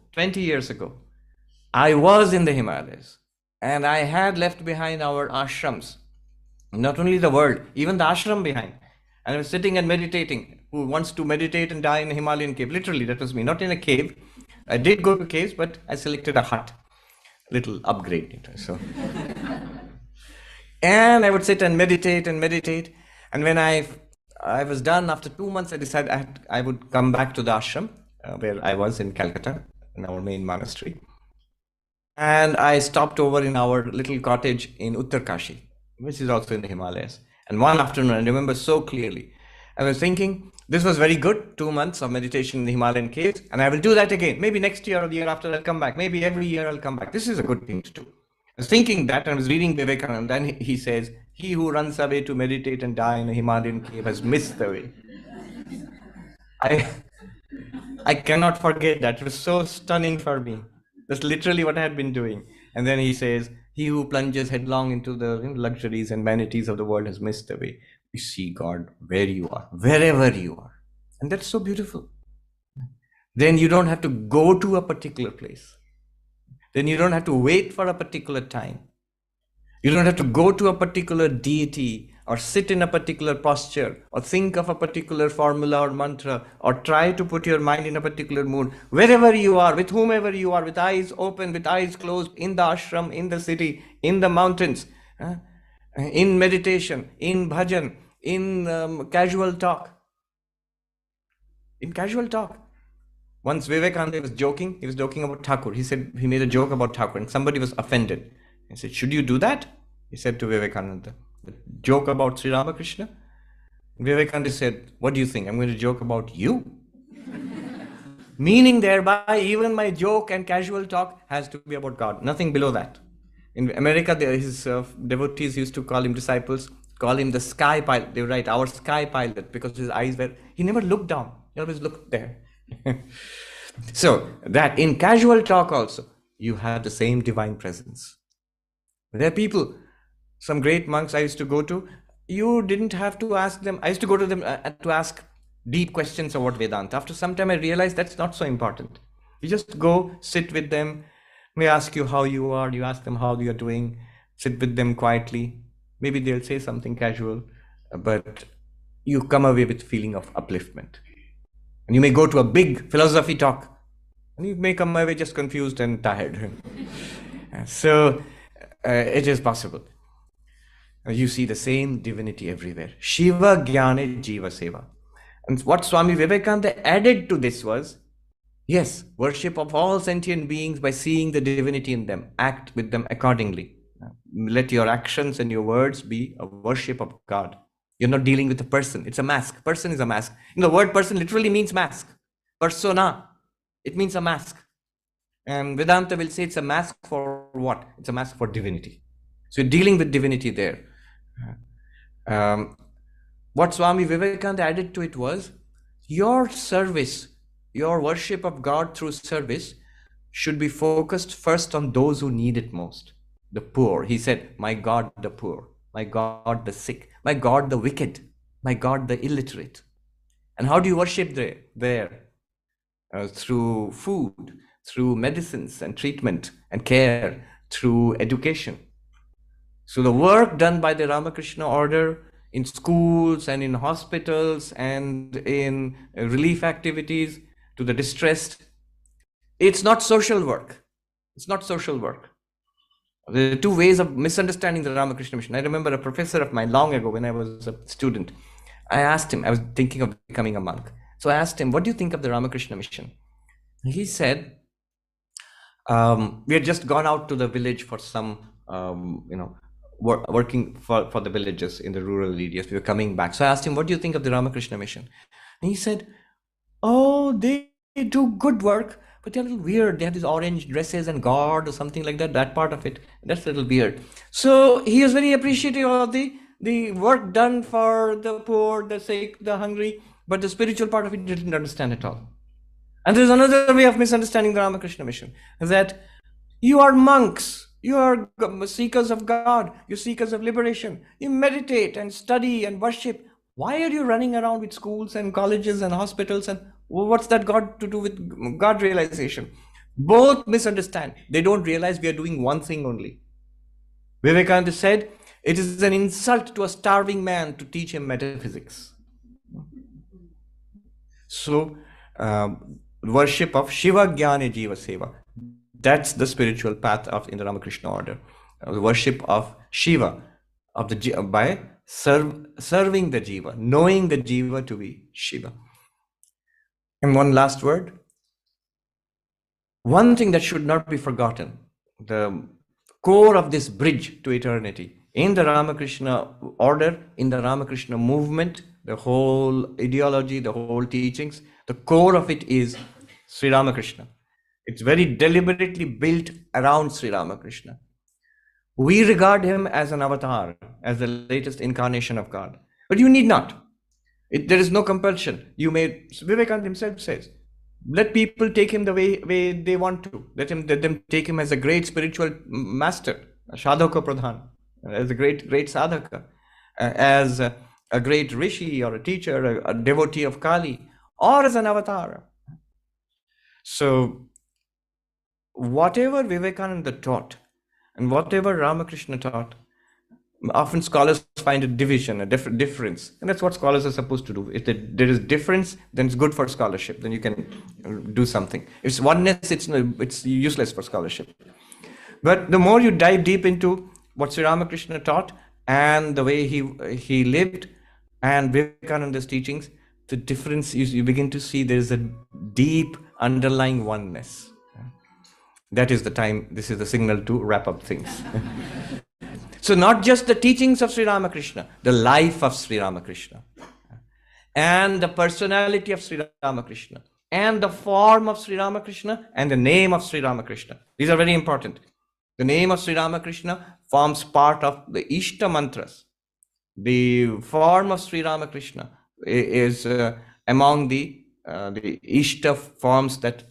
S1: I was in the Himalayas and I had left behind our ashrams Not only the world, even the ashram behind. And I was sitting and meditating. Who wants to meditate and die in a Himalayan cave? Literally, that was me. Not in a cave. I did go to caves, but I selected a hut. Little upgrade. So, and I would sit and meditate and meditate. And when I was done after 2 months, I decided I would come back to the ashram where I was in Calcutta, in our main monastery. And I stopped over in our little cottage in Uttarkashi, which is also in the Himalayas. And one afternoon, I remember so clearly, I was thinking, this was very good, 2 months of meditation in the Himalayan caves, and I will do that again. Maybe next year or the year after I'll come back. Maybe every year I'll come back. This is a good thing to do. I was thinking that, and I was reading Vivekananda, and he says, he who runs away to meditate and die in a Himalayan cave has missed the way. I cannot forget that. It was so stunning for me. That's literally what I had been doing. And then he says, he who plunges headlong into the luxuries and vanities of the world has missed the way. You see God where you are, wherever you are. And that's so beautiful. Then you don't have to go to a particular place. Then you don't have to wait for a particular time. You don't have to go to a particular deity or sit in a particular posture or think of a particular formula or mantra or try to put your mind in a particular mood. Wherever you are, with whomever you are, with eyes open, with eyes closed, in the ashram, in the city, in the mountains, in meditation, in bhajan, in casual talk. In casual talk. Once Vivekananda was joking, he was joking about Thakur. He said, he made a joke about Thakur and somebody was offended. He said, should you do that? He said to Vivekananda, joke about Sri Ramakrishna? Vivekananda said, what do you think? I'm going to joke about you? Meaning thereby, even my joke and casual talk has to be about God, nothing below that. In America, his devotees used to call him, disciples, call him the sky pilot. They write, our sky pilot, because his eyes were, he never looked down, he always looked there. So that in casual talk also, you have the same divine presence. There are people, some great monks I used to go to, you didn't have to ask them. I used to go to them to ask deep questions about Vedanta. After some time I realized that's not so important. You just go, sit with them. They ask you how you are, you ask them how you are doing, sit with them quietly. Maybe they'll say something casual, but you come away with a feeling of upliftment. And you may go to a big philosophy talk, and you may come away just confused and tired. So it is possible. You see the same divinity everywhere. Shiva Jnane Jiva Seva. And what Swami Vivekananda added to this was, yes, worship of all sentient beings by seeing the divinity in them. Act with them accordingly. Let your actions and your words be a worship of God. You're not dealing with a person. It's a mask. Person is a mask. The word person literally means mask. Persona. It means a mask. And Vedanta will say it's a mask for what? It's a mask for divinity. So you're dealing with divinity there. What Swami Vivekananda added to it was, your service, your worship of God through service should be focused first on those who need it most. The poor. He said, my God, the poor. My God, the sick. My God, the wicked. My God, the illiterate. And how do you worship there? Through food, through medicines and treatment and care, through education. So the work done by the Ramakrishna order in schools and in hospitals and in relief activities to the distressed, it's not social work. It's not social work. There are two ways of misunderstanding the Ramakrishna mission. I remember a professor of mine long ago when I was a student. I asked him, I was thinking of becoming a monk. So I asked him, what do you think of the Ramakrishna mission? He said, we had just gone out to the village for some, working for the villages in the rural areas. We were coming back. So I asked him, what do you think of the Ramakrishna mission? And he said, oh, they do good work, but they're a little weird. They have these orange dresses and guard or something like that. That part of it, that's a little weird. So he was very appreciative of the work done for the poor, the sick, the hungry, but the spiritual part of it he didn't understand at all. And there's another way of misunderstanding the Ramakrishna mission, that you are monks, you are seekers of God, you're seekers of liberation. You meditate and study and worship. Why are you running around with schools and colleges and hospitals? And what's that got to do with God realization? Both misunderstand. They don't realize we are doing one thing only. Vivekananda said, It is an insult to a starving man to teach him metaphysics. So, worship of Shiva Jnani Jiva Seva. That's the spiritual path of in the Ramakrishna order. The worship of Shiva, of the by serving the Jiva, knowing the Jiva to be Shiva. And one last word. One thing that should not be forgotten, the core of this bridge to eternity, in the Ramakrishna order, in the Ramakrishna movement, the whole ideology, the whole teachings, the core of it is Sri Ramakrishna. It's very deliberately built around Sri Ramakrishna. We regard him as an avatar, as the latest incarnation of God. But you need not. There is no compulsion. Vivekananda himself says, let people take him the way they want to. Let them take him as a great spiritual master, a sadhaka pradhan, as a great sadhaka, as a great rishi or a teacher, a devotee of Kali, or as an avatar. So, whatever Vivekananda taught and whatever Ramakrishna taught, often scholars find a division, a difference, and that's what scholars are supposed to do. If there is difference, then it's good for scholarship. Then you can do something. If it's oneness, it's useless for scholarship. But the more you dive deep into what Sri Ramakrishna taught and the way he lived and Vivekananda's teachings, the difference you begin to see there is a deep underlying oneness. That is the time. This is the signal to wrap up things. So not just the teachings of Sri Ramakrishna, the life of Sri Ramakrishna, and the personality of Sri Ramakrishna, and the form of Sri Ramakrishna, and the name of Sri Ramakrishna. These are very important. The name of Sri Ramakrishna forms part of the Ishta mantras. The form of Sri Ramakrishna is among the Ishta forms that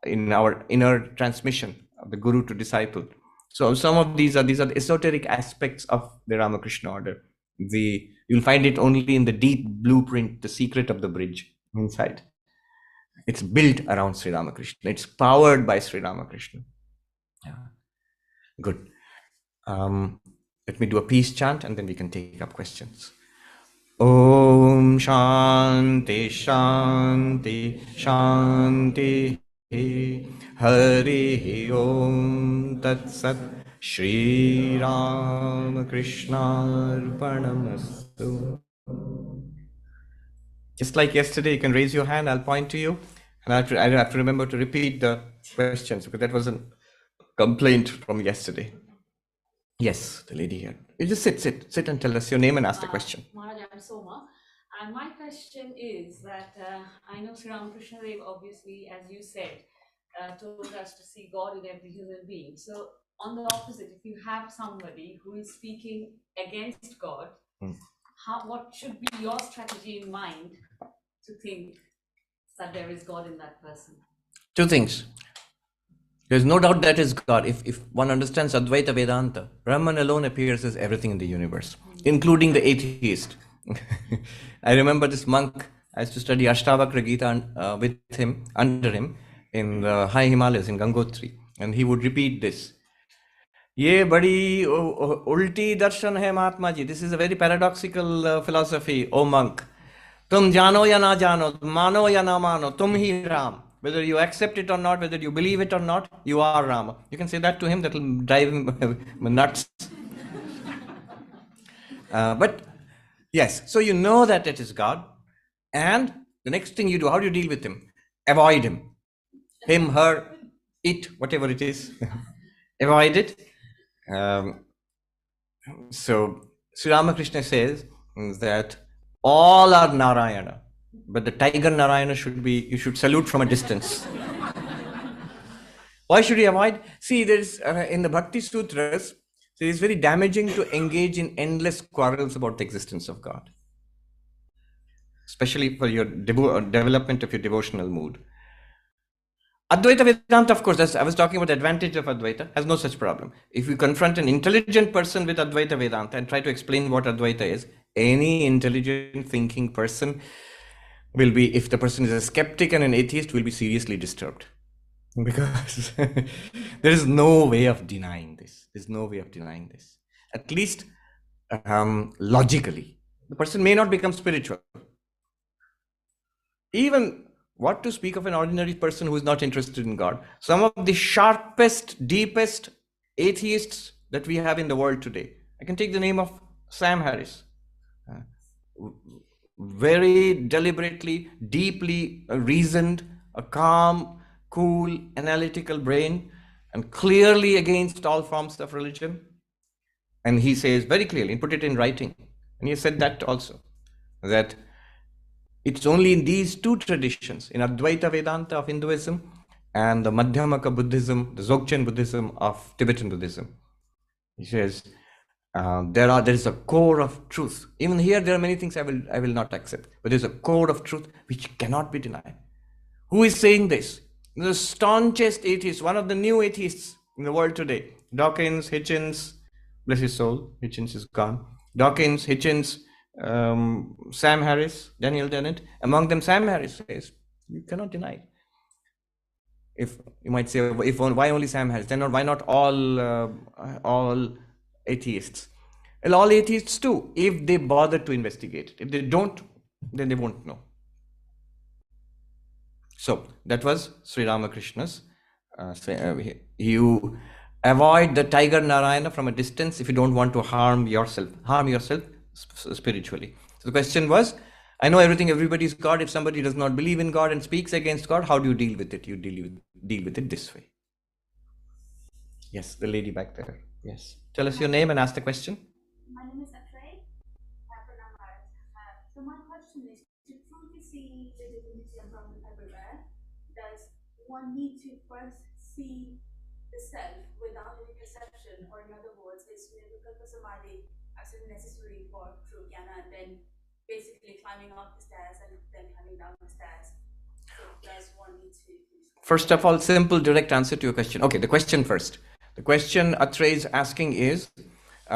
S1: in our inner transmission of the Guru to disciple. So some of these are the esoteric aspects of the Ramakrishna order. You'll find it only in the deep blueprint, the secret of the bridge inside. It's built around Sri Ramakrishna. It's powered by Sri Ramakrishna. Yeah. Good. Let me do a peace chant and then we can take up questions. Om Shanti Shanti Shanti Hari Om Tat Sat Shri Ramakrishna Arpanamastu. Just like yesterday, you can raise your hand, I'll point to you, and I have to remember to repeat the questions because that was a complaint from yesterday. Yes, the lady here. You just sit and tell us your name and ask the question.
S2: Maharaj, I'm Soma. And my question is that I know Sri Ramakrishna Dev, obviously, as you said, told us to see God in every human being. So on the opposite, if you have somebody who is speaking against God, what should be your strategy in mind to think that there is God in that person?
S1: Two things. There's no doubt that is God. If one understands Advaita Vedanta, Brahman alone appears as everything in the universe, including the atheist. I remember this monk, I used to study Ashtavakra Gita with him, under him, in the high Himalayas in Gangotri. And he would repeat this. Ye badi ulti darshan hai Mahatma ji. This is a very paradoxical philosophy, O monk. Tum jano ya na jano, mano ya na mano, tum hi Ram. Whether you accept it or not, whether you believe it or not, you are Rama. You can say that to him, that will drive him nuts. But yes, so you know that it is God. And the next thing you do, how do you deal with him? Avoid him. Him, her, it, whatever it is. Avoid it. So Sri Ramakrishna says that all are Narayana. But the tiger Narayana you should salute from a distance. Why should you avoid? See, there's in the Bhakti Sutras, it is very damaging to engage in endless quarrels about the existence of God, especially for your development of your devotional mood. Advaita Vedanta, of course, I was talking about the advantage of Advaita, has no such problem. If you confront an intelligent person with Advaita Vedanta and try to explain what Advaita is, any intelligent thinking person will be, if the person is a skeptic and an atheist, will be seriously disturbed. Because there is no way of denying this. There's no way of denying this. At least logically. The person may not become spiritual. Even what to speak of an ordinary person who is not interested in God. Some of the sharpest, deepest atheists that we have in the world today. I can take the name of Sam Harris. Very deliberately, deeply reasoned, a calm, cool, analytical brain, and clearly against all forms of religion. And he says very clearly, and put it in writing, and he said that also, that it's only in these two traditions, in Advaita Vedanta of Hinduism and the Madhyamaka Buddhism, the Dzogchen Buddhism of Tibetan Buddhism. He says, there is a core of truth. Even here, there are many things I will not accept, but there's a core of truth which cannot be denied. Who is saying this? The staunchest atheist, one of the new atheists in the world today. Dawkins, Hitchens, bless his soul, Hitchens is gone. Dawkins, Hitchens, Sam Harris, Daniel Dennett. Among them, Sam Harris says, you cannot deny it. If you might say, why only Sam Harris? Then why not all atheists? Well, all atheists too, if they bother to investigate it. If they don't, then they won't know. So that was Sri Ramakrishna's. You avoid the tiger Narayana from a distance if you don't want to harm yourself spiritually. So the question was, I know everybody is God. If somebody does not believe in God and speaks against God, how do you deal with it? You deal with it this way. Yes, the lady back there. Yes. Tell us your name and ask the question.
S3: My name is Atray. So my question is, to truly see the divinity of Brahman everywhere, does one need to first see the self without any perception, or in other words, is Nirvikalpa Samadhi absolutely necessary for true jnana, and then basically climbing up the stairs and then coming down the stairs? So does one need to?
S1: First of all, simple, direct answer to your question. Okay, the question first. The question Atray is asking is,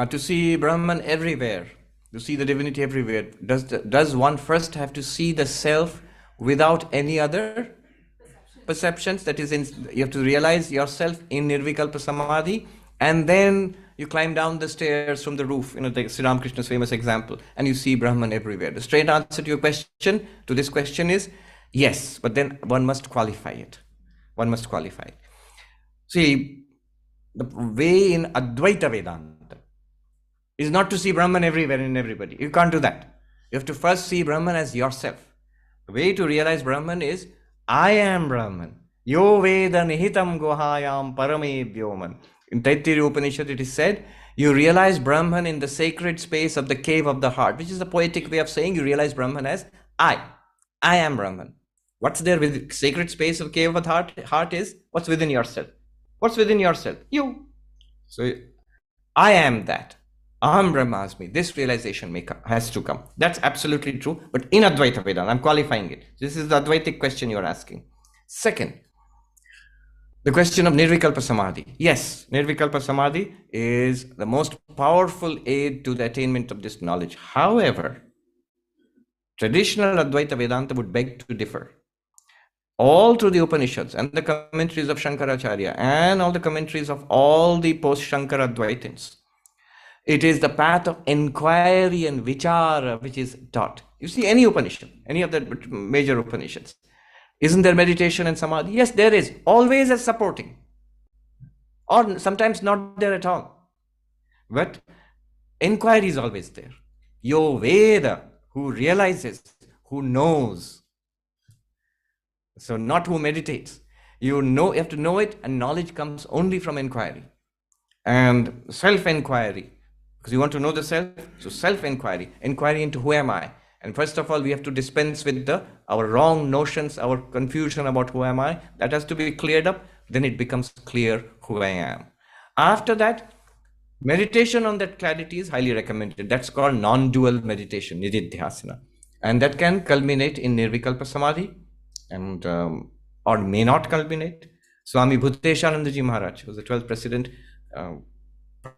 S1: to see Brahman everywhere, to see the divinity everywhere, does one first have to see the self without any other perceptions? That is, you have to realize yourself in Nirvikalpa Samadhi, and then you climb down the stairs from the roof, the Sri Ramakrishna's famous example, and you see Brahman everywhere. The straight answer to your question, to this question, is yes, but then one must qualify it. One must qualify it. See, the way in Advaita Vedanta is not to see Brahman everywhere in everybody. You can't do that. You have to first see Brahman as yourself. The way to realize Brahman is, I am Brahman. Yo Veda Nihitam Guhayam Parame Vyoman. In Taittiriya Upanishad it is said, you realize Brahman in the sacred space of the cave of the heart, which is a poetic way of saying you realize Brahman as I am Brahman. What's there with sacred space of cave of the heart is what's within yourself. What's within yourself? You. So I am that. Aham Brahmasmi. This realization has to come. That's absolutely true. But in Advaita Vedanta, I'm qualifying it. This is the Advaitic question you're asking. Second, the question of Nirvikalpa Samadhi. Yes, Nirvikalpa Samadhi is the most powerful aid to the attainment of this knowledge. However, traditional Advaita Vedanta would beg to differ. All through the Upanishads and the commentaries of Shankaracharya and all the commentaries of all the post-Shankara Advaitins, it is the path of inquiry and vichara which is taught. You see, any Upanishad, any of the major Upanishads, isn't there meditation and samadhi? Yes, there is, always as supporting, or sometimes not there at all. But inquiry is always there. Yo Veda, who realizes, who knows. So not who meditates. You have to know it, and knowledge comes only from inquiry and self-inquiry. Because you want to know the self, so self-inquiry, inquiry into who am I. And first of all, we have to dispense with our wrong notions, our confusion about who am I. That has to be cleared up. Then it becomes clear who I am. After that, meditation on that clarity is highly recommended. That's called non-dual meditation, nididhyasana. And that can culminate in Nirvikalpa Samadhi, and or may not culminate. Swami Bhuteshanandaji Maharaj, who was the 12th president,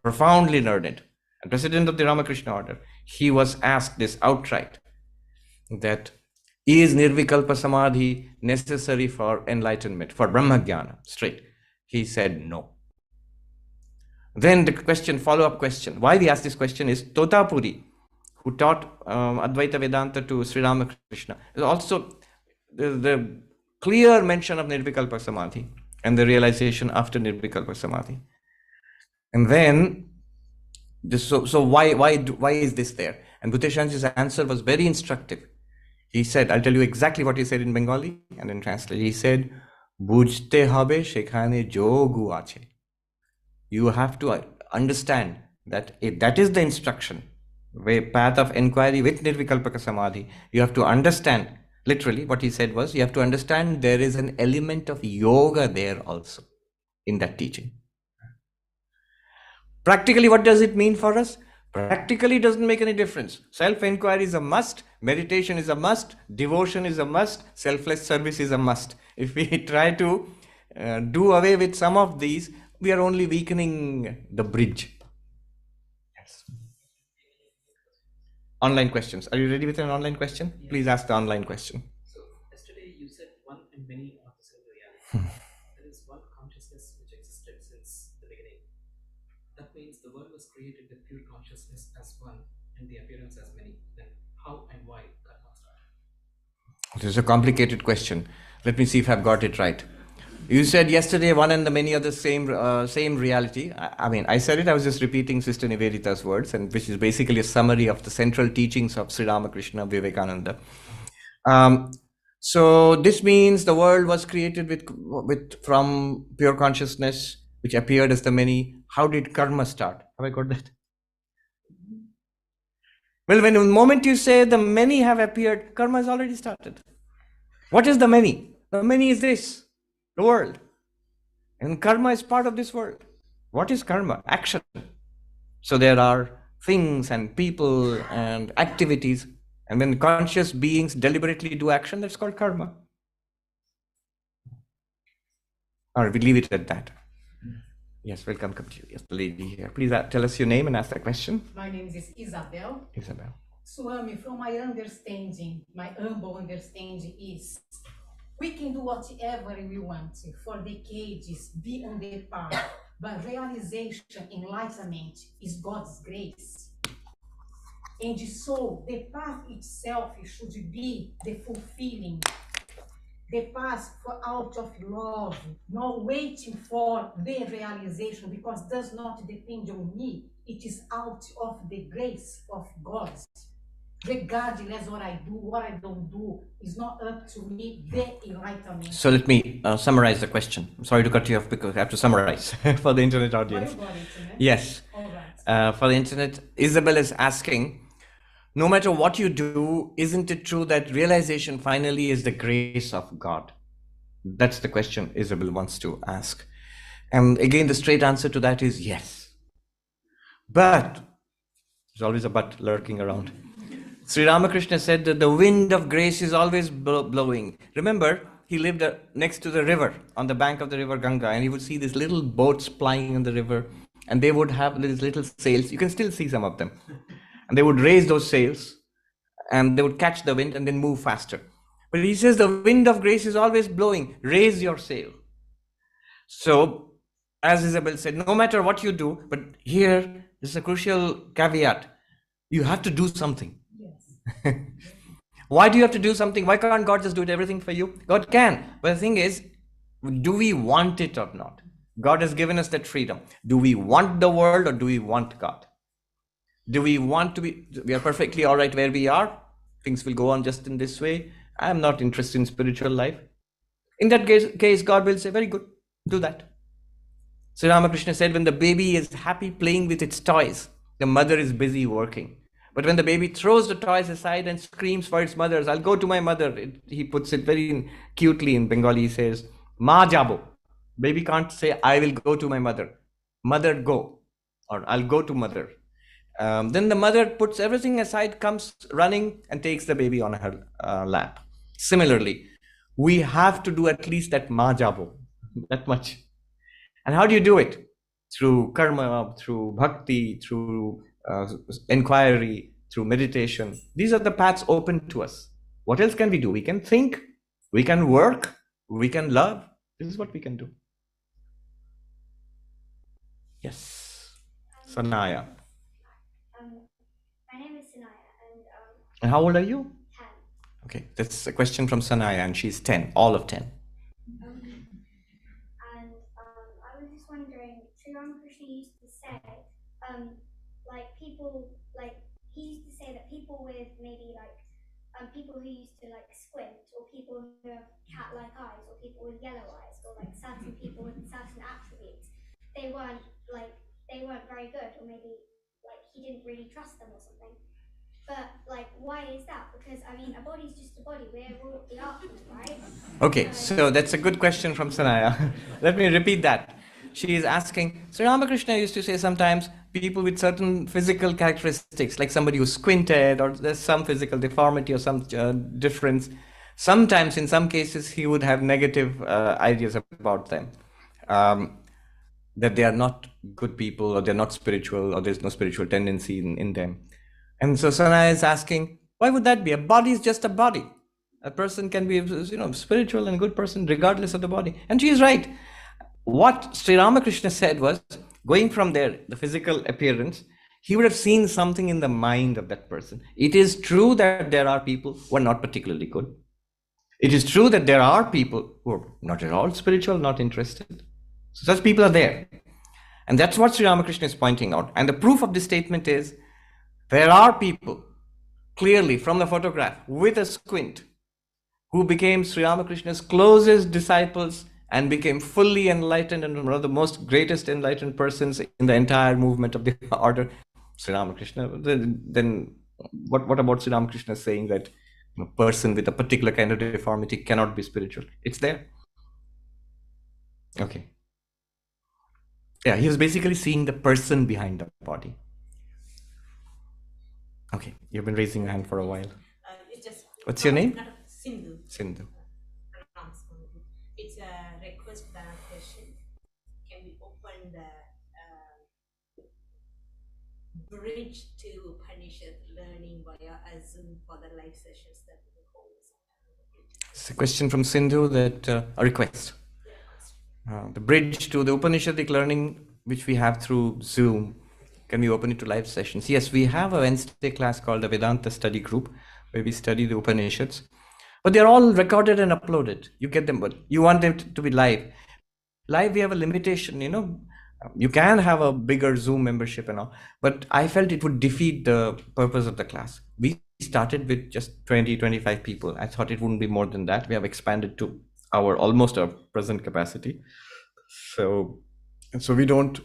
S1: profoundly learned, and president of the Ramakrishna order, he was asked this outright, that is Nirvikalpa Samadhi necessary for enlightenment, for Brahma Jnana, straight? He said no. Then the question, follow-up question, why we ask this question is Totapuri, who taught Advaita Vedanta to Sri Ramakrishna. Also, the clear mention of Nirvikalpa Samadhi and the realization after Nirvikalpa Samadhi. And then, so why is this there? And Bhuteshanji's answer was very instructive. He said, I'll tell you exactly what he said in Bengali and in translation. He said, Bujhte hobe shekhane jogu ache. You have to understand that if that is the instruction, the path of inquiry with Nirvikalpaka Samadhi. You have to understand, literally what he said was, you have to understand there is an element of yoga there also in that teaching. Practically, what does it mean for us? Practically doesn't make any difference. Self-inquiry is a must, meditation is a must, devotion is a must, selfless service is a must. If we try to do away with some of these, we are only weakening the bridge. Yes. Online questions. Are you ready with an online question? Yeah. Please ask the online question.
S4: So, yesterday you said one and many are the same reality. There is one consciousness which existed since the beginning. That means the world was created with pure consciousness as one and the appearance as many. Then how and why karma started?
S1: This is a complicated question. Let me see if I've got it right. You said yesterday one and the many are the same reality. I mean, I said it, I was just repeating Sister Nivedita's words, and which is basically a summary of the central teachings of Sri Ramakrishna, Vivekananda. So this means the world was created from pure consciousness, which appeared as the many. How did karma start? Have I got that? Well, when the moment you say the many have appeared, karma has already started. What is the many? The many is this. The world. And karma is part of this world. What is karma? Action. So there are things and people and activities. And when conscious beings deliberately do action, that's called karma. Or we leave it at that. Yes, welcome to you. Yes, the lady here. Please tell us your name and ask the question.
S5: My name is Isabel.
S1: Isabel.
S5: Swami, from my understanding, my humble understanding is, we can do whatever we want for decades, be on the path, but realization, enlightenment is God's grace. And so the path itself should be the fulfilling, the path for out of love, not waiting for the realization, because it does not depend on me. It is out of the grace of God. Regardless what I do, what I don't do, is not up to me, the enlightenment.
S1: So let me summarize the question. I'm sorry to cut you off because I have to summarize for the internet audience. Yes.
S5: All right.
S1: For the internet, Isabel is asking, no matter what you do, isn't it true that realization finally is the grace of God? That's the question Isabel wants to ask. And again, the straight answer to that is yes. But, there's always a but lurking around. Sri Ramakrishna said that the wind of grace is always blowing. Remember, he lived next to the river, on the bank of the river Ganga, and he would see these little boats plying in the river, and they would have these little sails. You can still see some of them. And they would raise those sails, and they would catch the wind and then move faster. But he says the wind of grace is always blowing. Raise your sail. So, as Isabel said, no matter what you do, but here is a crucial caveat. You have to do something. Why do you have to do something? Why can't God just do everything for you? God can. But the thing is, do we want it or not? God has given us that freedom. Do we want the world or do we want God? Do we want to be, we are perfectly all right where we are. Things will go on just in this way. I am not interested in spiritual life. In that case, God will say, very good, do that. Sri Ramakrishna said, when the baby is happy playing with its toys, the mother is busy working. But when the baby throws the toys aside and screams for its mother, I'll go to my mother. He puts it very cutely in Bengali. He says, Ma jabo. Baby can't say, I will go to my mother. Mother, go. Or I'll go to mother. Then the mother puts everything aside, comes running and takes the baby on her lap. Similarly, we have to do at least that ma jabo, that much. And how do you do it? Through karma, through bhakti, through inquiry, through meditation. These are the paths open to us. What else can we do? We can think, we can work, we can love. This is what we can do. Yes. Sanaya.
S6: My name is Sanaya,
S1: And how old are you?
S6: 10.
S1: Okay, that's a question from Sanaya, and she's 10, all of 10.
S6: And I was just wondering, Sri Ramakrishna used to say, like people, like he used to say that people with maybe like people who used to like squint, or people who have cat-like eyes, or people with yellow eyes, or like certain people with certain attributes, they weren't very good, or maybe like he didn't really trust them or something. But like, why is that? Because I mean, a body's just a body. We're all the Atman, right?
S1: Okay, so that's a good question from Sanaya. Let me repeat that. She is asking, Sri Ramakrishna used to say sometimes people with certain physical characteristics, like somebody who's squinted or there's some physical deformity or some difference, sometimes in some cases he would have negative ideas about them. That they are not good people, or they're not spiritual, or there's no spiritual tendency in them. And so Sanaya is asking, why would that be? A body is just a body. A person can be, spiritual and a good person regardless of the body. And she is right. What Sri Ramakrishna said was, going from there, the physical appearance, he would have seen something in the mind of that person. It is true that there are people who are not particularly good. It is true that there are people who are not at all spiritual, not interested. So such people are there. And that's what Sri Ramakrishna is pointing out. And the proof of this statement is, there are people, clearly from the photograph, with a squint, who became Sri Ramakrishna's closest disciples and became fully enlightened and one of the most greatest enlightened persons in the entire movement of the order, Sri Ramakrishna. Then what about Sri Ramakrishna saying that a person with a particular kind of deformity cannot be spiritual? It's there. Okay. Yeah, he was basically seeing the person behind the body. Okay, you've been raising your hand for a while. What's your name?
S7: Sindhu.
S1: Sindhu.
S7: It's a request question. Can we open the bridge to Upanishad learning via a Zoom for the live sessions that we hold?
S1: It's a question from Sindhu, that a request. The bridge to the Upanishadic learning, which we have through Zoom, can we open it to live sessions? Yes, we have a Wednesday class called the Vedanta study group, where we study the Upanishads. But they're all recorded and uploaded. You get them, but you want them to be live. Live, we have a limitation, You can have a bigger Zoom membership and all, but I felt it would defeat the purpose of the class. We started with just 20, 25 people. I thought it wouldn't be more than that. We have expanded to almost our present capacity. So we don't,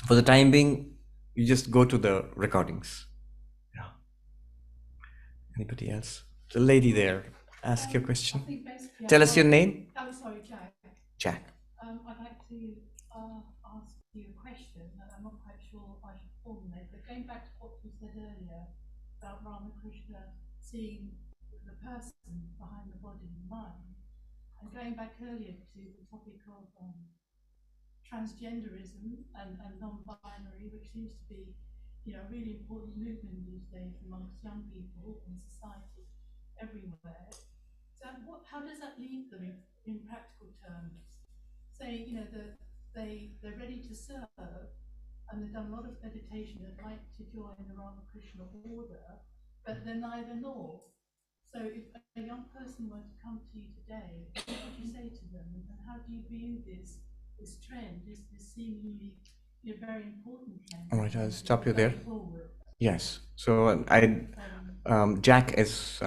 S1: for the time being, you just go to the recordings. Yeah. Anybody else? The lady there, ask your question. Tell us your name.
S8: I'm sorry, Jack.
S1: Jack.
S8: I'd like to ask you a question that I'm not quite sure I should formulate, but going back to what you said earlier about Ramakrishna seeing the person behind the body and mind, and going back earlier to the topic of transgenderism and non-binary, which seems to be a really important movement these days amongst young people in society everywhere. So how does that leave them in practical terms? Say, they're ready to serve and they've done a lot of meditation, they'd like to join the Ramakrishna order, but they're neither nor. So if a young person were to come to you today, what would you say to them? And how do you view this trend, this seemingly very important trend?
S1: All right, I'll stop you there. Yes. So Jack is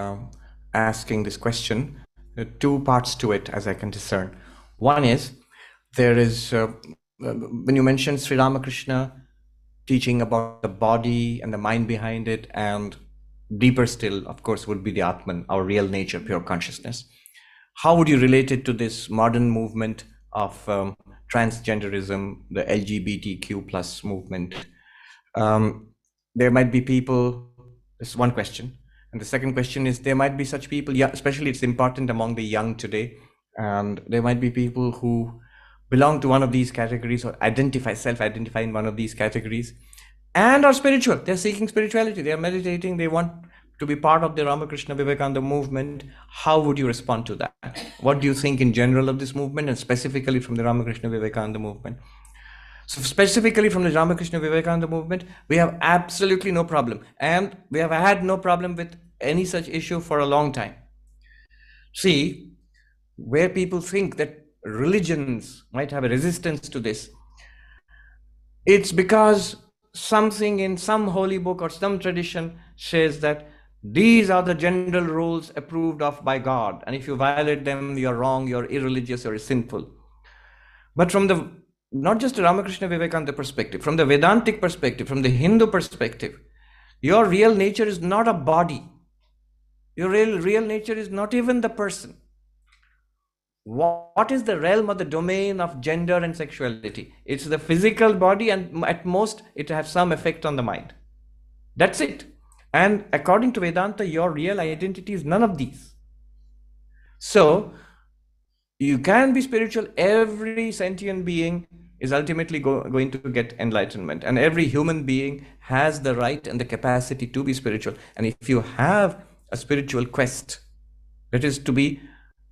S1: asking this question. There are two parts to it, as I can discern. One is, there is, when you mentioned Sri Ramakrishna teaching about the body and the mind behind it, and deeper still, of course, would be the Atman, our real nature, pure consciousness. How would you relate it to this modern movement of transgenderism, the LGBTQ plus movement? There might be people, this is one question. And the second question is, there might be such people, especially it's important among the young today, and there might be people who belong to one of these categories or self-identify in one of these categories and are spiritual. They're seeking spirituality, they're meditating, they want to be part of the Ramakrishna Vivekananda movement. How would you respond to that? What do you think in general of this movement and specifically from the Ramakrishna Vivekananda movement? So specifically from the Ramakrishna Vivekananda movement, we have absolutely no problem. And we have had no problem with any such issue for a long time. See, where people think that religions might have a resistance to this, it's because something in some holy book or some tradition says that these are the general rules approved of by God, and if you violate them, you're wrong, you're irreligious, you're sinful. But from the not just the Ramakrishna Vivekananda perspective, from the Vedantic perspective, from the Hindu perspective, your real nature is not a body. Your real nature is not even the person. What is the realm or the domain of gender and sexuality? It's the physical body, and at most it has some effect on the mind. That's it. And according to Vedanta, your real identity is none of these. So you can be spiritual. Every sentient being is ultimately going to get enlightenment, and every human being has the right and the capacity to be spiritual. And if you have a spiritual quest, that is to be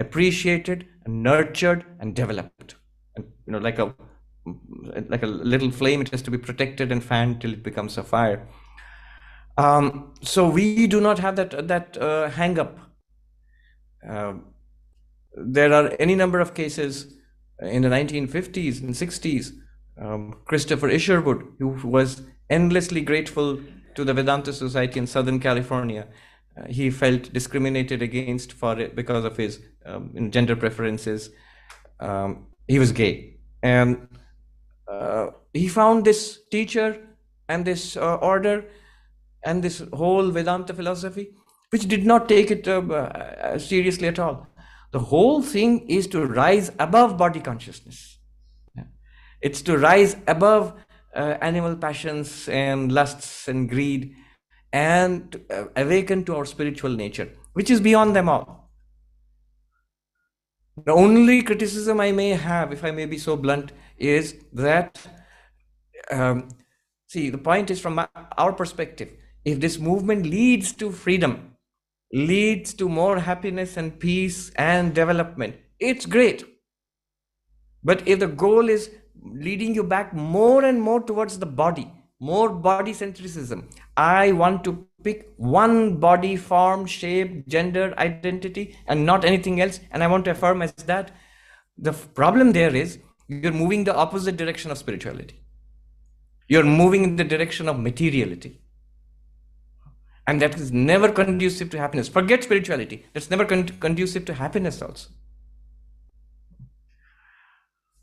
S1: appreciated and nurtured and developed, and like a little flame, it has to be protected and fanned till it becomes a fire. So we do not have that hang up. There are any number of cases in the 1950s and 60s. Christopher Isherwood, who was endlessly grateful to the Vedanta Society in Southern California, he felt discriminated against for it because of his gender preferences. He was gay, and he found this teacher and this order and this whole Vedanta philosophy, which did not take it seriously at all. The whole thing is to rise above body consciousness. It's to rise above animal passions and lusts and greed, and to awaken to our spiritual nature, which is beyond them all. The only criticism I may have, if I may be so blunt, is that, see, the point is from our perspective, if this movement leads to freedom, leads to more happiness and peace and development, it's great. But if the goal is leading you back more and more towards the body, more body centricism, I want to pick one body, form, shape, gender, identity, and not anything else, and I want to affirm as that, the problem there is you're moving the opposite direction of spirituality. You're moving in the direction of materiality. And that is never conducive to happiness. Forget spirituality. That's never conducive to happiness also.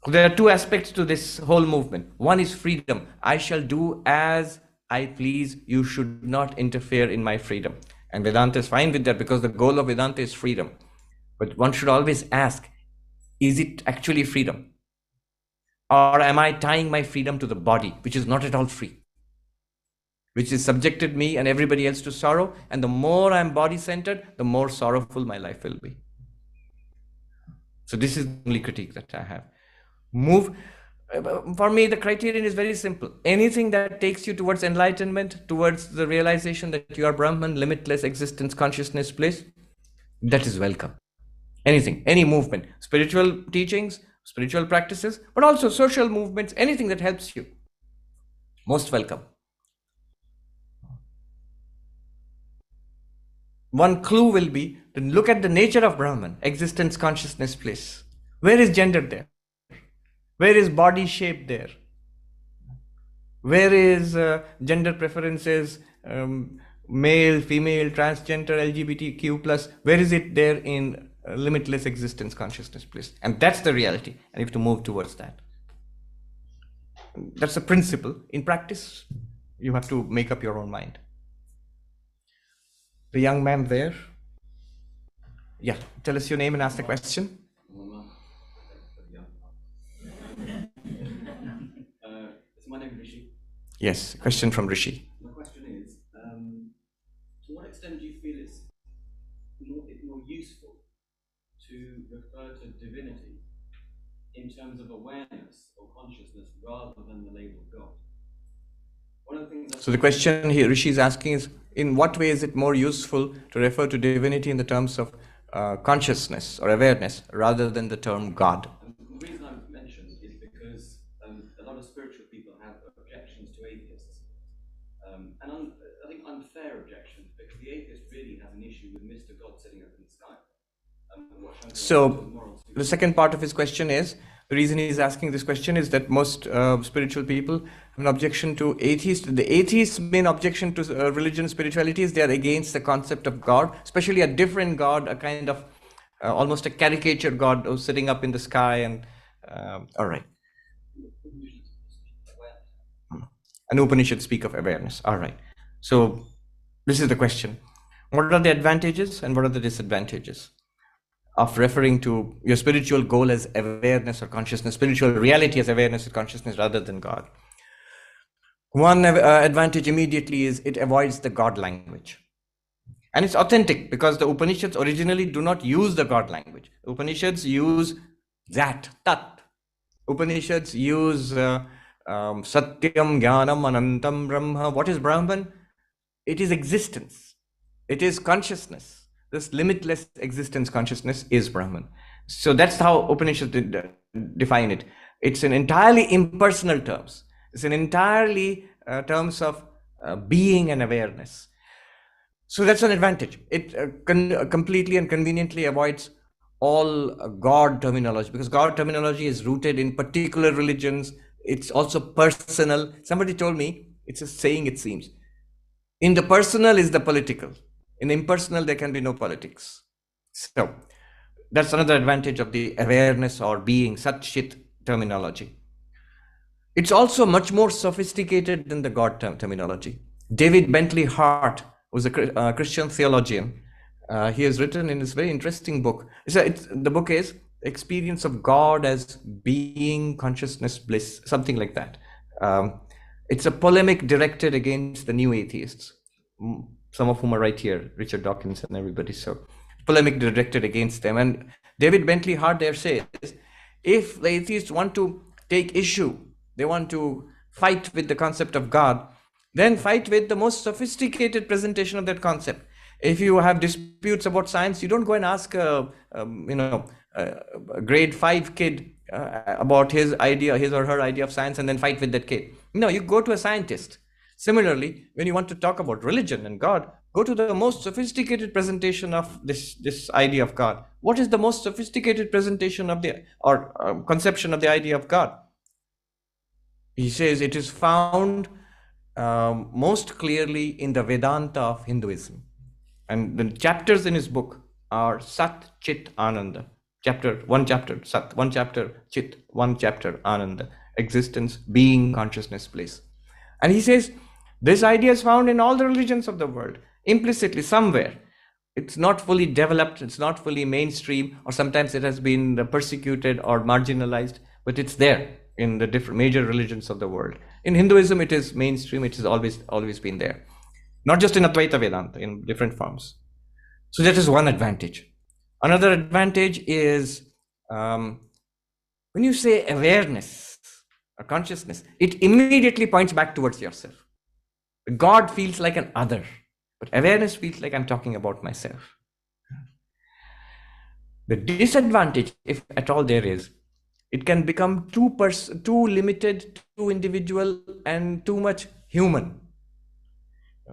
S1: There are two aspects to this whole movement. One is freedom. I shall do as I please. You should not interfere in my freedom. And Vedanta is fine with that, because the goal of Vedanta is freedom. But one should always ask, is it actually freedom? Or am I tying my freedom to the body, which is not at all free, which has subjected me and everybody else to sorrow? And the more I'm body-centered, the more sorrowful my life will be. So this is the only critique that I have. For me, the criterion is very simple. Anything that takes you towards enlightenment, towards the realization that you are Brahman, limitless existence, consciousness, bliss, that is welcome. Anything, any movement, spiritual teachings, spiritual practices, but also social movements, anything that helps you, most welcome. One clue will be to look at the nature of Brahman, existence, consciousness, bliss. Where is gender there? Where is body shape there? Where is gender preferences, male, female, transgender, LGBTQ plus? Where is it there in limitless existence, consciousness, bliss? And that's the reality, and you have to move towards that. That's a principle. In practice, you have to make up your own mind. The young man there. Yeah, tell us your name and ask the question.
S9: My name is Rishi.
S1: Yes, question from Rishi.
S9: My question is, to what extent do you feel it's more useful to refer to divinity in terms of awareness or consciousness rather than the label God? One of the things
S1: So the question here Rishi is asking is, in what way is it more useful to refer to divinity in the terms of consciousness or awareness rather than the term God?
S9: And the reason I mentioned is because a lot of spiritual I think unfair objections, because the atheist really has an issue with Mr. God sitting up in the sky.
S1: So the second part of his question is, the reason he's asking this question is that most spiritual people have an objection to atheists. The atheists' main objection to religion and spirituality is they are against the concept of God, especially a different God, a kind of almost a caricature God who's sitting up in the sky. And all right. An Upanishad speak of awareness. All right. So this is the question. What are the advantages and what are the disadvantages of referring to your spiritual goal as awareness or consciousness, spiritual reality as awareness or consciousness rather than God? One advantage immediately is it avoids the God language. And it's authentic because the Upanishads originally do not use the God language. Upanishads use that, tat. Upanishads use Satyam, Jnanam, Anantam, Brahma. What is Brahman? It is existence. It is consciousness. This limitless existence consciousness is Brahman. So that's how Upanishads define it. It's in entirely impersonal terms. It's in entirely terms of being and awareness. So that's an advantage. It completely and conveniently avoids all God terminology, because God terminology is rooted in particular religions. It's also personal. Somebody told me, it's a saying it seems. In the personal is the political. In the impersonal, there can be no politics. So that's another advantage of the awareness or being, Sat Chit terminology. It's also much more sophisticated than the God terminology. David Bentley Hart was a Christian theologian. He has written in this very interesting book. The book is Experience of God as Being, Consciousness, Bliss, something like that. It's a polemic directed against the new atheists, some of whom are right here, Richard Dawkins and everybody. So polemic directed against them. And David Bentley Hart there says, if the atheists want to take issue, they want to fight with the concept of God, then fight with the most sophisticated presentation of that concept. If you have disputes about science, you don't go and ask a grade 5 kid about his or her idea of science and then fight with that kid. No, you go to a scientist. Similarly, when you want to talk about religion and God, go to the most sophisticated presentation of this idea of God. What is the most sophisticated presentation of conception of the idea of God? He says it is found most clearly in the Vedanta of Hinduism. And the chapters in his book are Sat, Chit, Ananda. One chapter, Sat, one chapter, Chit, one chapter, Ananda. Existence, being, consciousness, bliss. And he says, this idea is found in all the religions of the world, implicitly, somewhere. It's not fully developed, it's not fully mainstream, or sometimes it has been persecuted or marginalized, but it's there in the different major religions of the world. In Hinduism, it is mainstream, it has always been there. Not just in Advaita Vedanta, in different forms. So that is one advantage. Another advantage is when you say awareness or consciousness, it immediately points back towards yourself. God feels like an other, but awareness feels like I'm talking about myself. The disadvantage, if at all there is, it can become too limited, too individual, and too much human.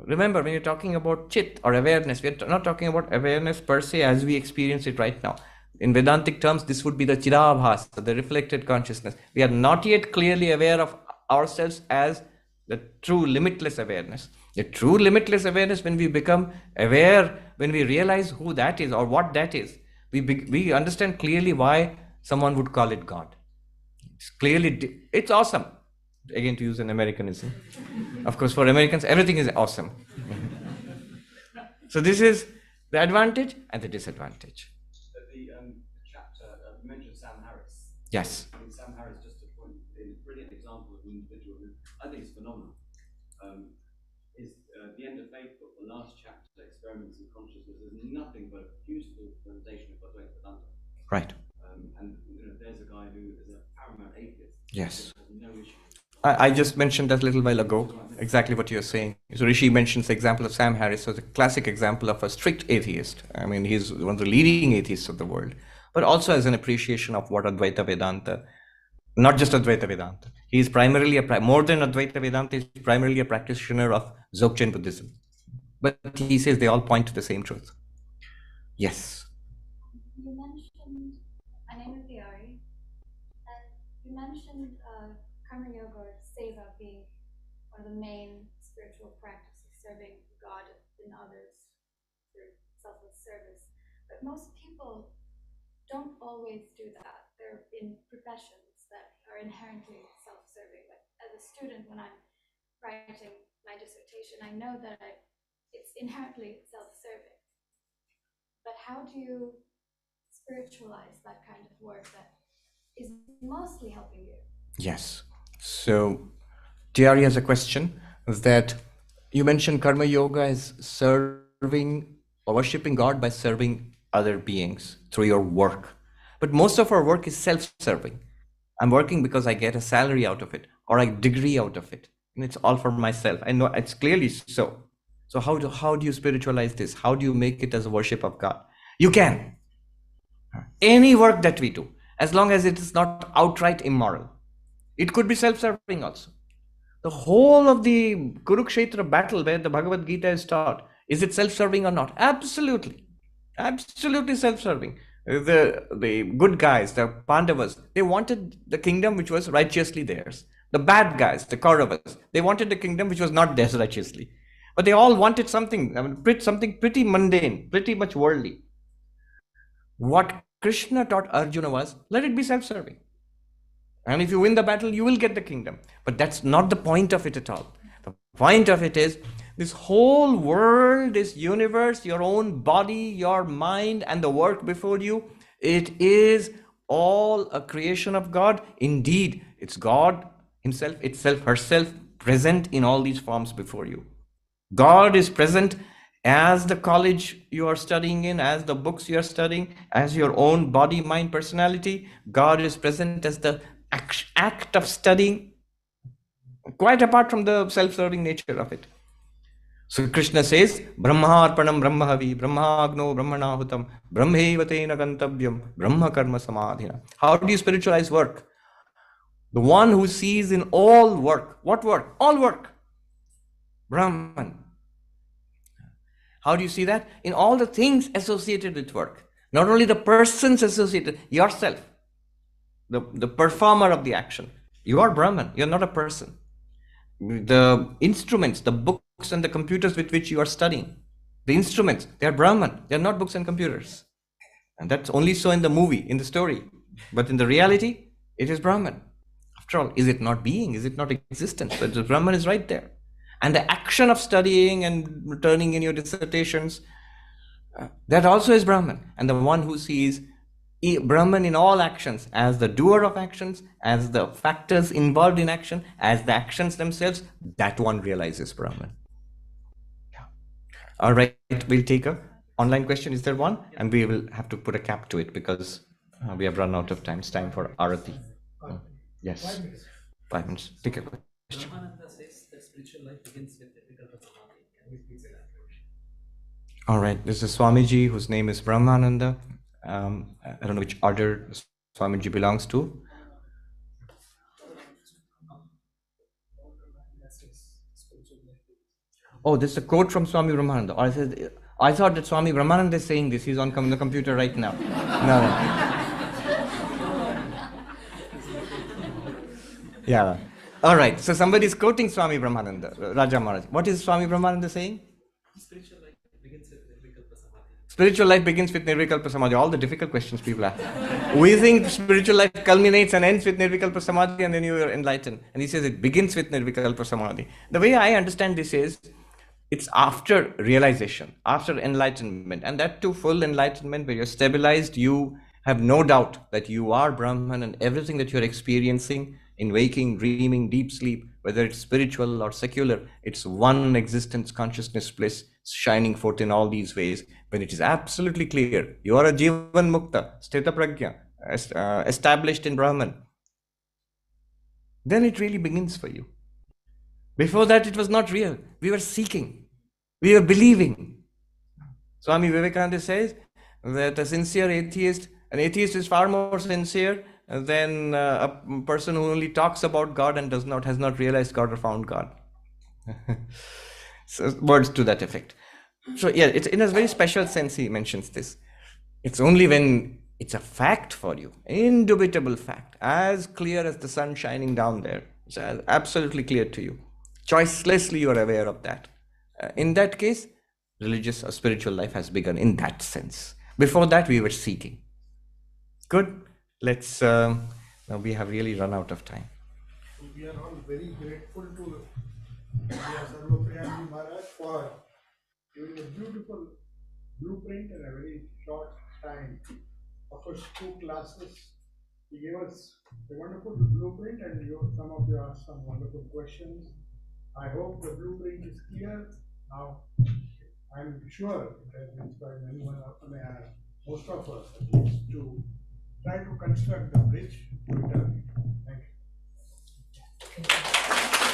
S1: Remember, when you're talking about Chit or awareness, we're not talking about awareness per se as we experience it right now. In Vedantic terms, this would be the Chidabhasa, the reflected consciousness. We are not yet clearly aware of ourselves as the true limitless awareness. The true limitless awareness, when we become aware, when we realize who that is or what that is, we understand clearly why someone would call it God. It's awesome. Again, to use an Americanism. Of course, for Americans, everything is awesome. So this is the advantage and the disadvantage.
S9: The chapter mentioned Sam Harris.
S1: Yes.
S9: I mean, Sam Harris, just to point, is a brilliant example of an individual who I think is phenomenal. Is the End of Faith book, the last chapter, Experiments in Consciousness, is nothing but a beautiful presentation of Advaita Vedanta.
S1: Right.
S9: And there's a guy who is a paramount atheist.
S1: Yes.
S9: Has no issue.
S1: I just mentioned that a little while ago, exactly what you're saying. So Rishi mentions the example of Sam Harris as a classic example of a strict atheist. I mean, he's one of the leading atheists of the world, but also as an appreciation of what Advaita Vedanta, not just Advaita Vedanta, He is primarily more than Advaita Vedanta, he's primarily a practitioner of Dzogchen Buddhism. But he says they all point to the same truth. Yes.
S10: You mentioned, my name is Diari, and you mentioned karma yoga or seva being one of the main spiritual practices, serving God and others through selfless service. But most people don't always do that. They're in professions that are inherently self-serving. But as a student, when I'm writing my dissertation, I know that it's inherently self-serving. But how do you spiritualize that kind of work that is mostly helping you?
S1: Yes. So Tiari has a question that you mentioned karma yoga as serving or worshipping God by serving other beings through your work. But most of our work is self-serving. I'm working because I get a salary out of it or a degree out of it. And it's all for myself. I know it's clearly so. So how do you spiritualize this? How do you make it as a worship of God? You can. Any work that we do, as long as it is not outright immoral. It could be self-serving also. The whole of the Kurukshetra battle where the Bhagavad Gita is taught, is it self-serving or not? Absolutely. Absolutely self-serving. The good guys, the Pandavas, they wanted the kingdom which was righteously theirs. The bad guys, the Kauravas, they wanted the kingdom which was not theirs righteously. But they all wanted something, something pretty mundane, pretty much worldly. What Krishna taught Arjuna was, let it be self-serving. And if you win the battle, you will get the kingdom. But that's not the point of it at all. The point of it is, this whole world, this universe, your own body, your mind, and the work before you, it is all a creation of God. Indeed, it's God himself, itself, herself, present in all these forms before you. God is present as the college you are studying in, as the books you are studying, as your own body, mind, personality. God is present as the act of studying, quite apart from the self-serving nature of it. So Krishna says, Brahma arpanam brahmahavi, brahmagno brahmanahutam, brahmevatena gantavyam, brahma karma samadhina. How do you spiritualize work? The one who sees in all work. What work? All work. Brahman. How do you see that? In all the things associated with work. Not only the persons associated, yourself, the performer of the action. You are Brahman, you're not a person. The instruments, the books and the computers with which you are studying, the instruments, they are Brahman, they are not books and computers. And that's only so in the movie, in the story. But in the reality, it is Brahman. After all, is it not being? Is it not existence? But the Brahman is right there. And the action of studying and returning in your dissertations, that also is Brahman. And the one who sees Brahman in all actions, as the doer of actions, as the factors involved in action, as the actions themselves, that one realizes Brahman. Yeah. All right, we'll take a online question. Is there one? And we will have to put a cap to it because we have run out of time. It's time for Arati. Yes. 5 minutes. 5 minutes. Take a question.
S4: Ramananda says that spiritual life begins with the Vikalpa Samadhi. Can you please elaborate?
S1: All right. This is Swamiji, whose name is Brahmananda. I don't know which order Swamiji belongs to. Oh, this is a quote from Swami Brahmananda. I thought that Swami Brahmananda is saying this. He's on the computer right now. No. Yeah. All right. So somebody is quoting Swami Brahmananda, Raja Maharaj. What is Swami Brahmananda saying?
S4: Spiritual life begins with Nirvikalpa Samadhi.
S1: Spiritual life begins with Nirvikalpa Samadhi. All the difficult questions people ask. We think spiritual life culminates and ends with Nirvikalpa Samadhi and then you are enlightened. And he says it begins with Nirvikalpa Samadhi. The way I understand this is, it's after realization, after enlightenment, and that too full enlightenment where you're stabilized, you have no doubt that you are Brahman and everything that you're experiencing in waking, dreaming, deep sleep, whether it's spiritual or secular, it's one existence, consciousness, bliss, shining forth in all these ways. When it is absolutely clear, you are a Jivan Mukta, Sthita Prajna, established in Brahman, then it really begins for you. Before that, it was not real. We were seeking. We were believing. Swami Vivekananda says that a sincere atheist, an atheist is far more sincere than a person who only talks about God and has not realized God or found God. So words to that effect. So yeah, it's in a very special sense he mentions this. It's only when it's a fact for you, indubitable fact, as clear as the sun shining down there. It's absolutely clear to you. Choicelessly you are aware of that. In that case, religious or spiritual life has begun in that sense. Before that, we were seeking. Good. Let's, now we have really run out of time.
S11: We are all very grateful to Swami Sarvapriyananda Maharaj for giving a beautiful blueprint in a very short time. Of course, 2 classes. He gave us a wonderful blueprint, and some of you asked some wonderful questions. I hope the blueprint is clear. Now, I'm sure it has inspired anyone, most of us at least, to try to construct the bridge to eternity. Thank you.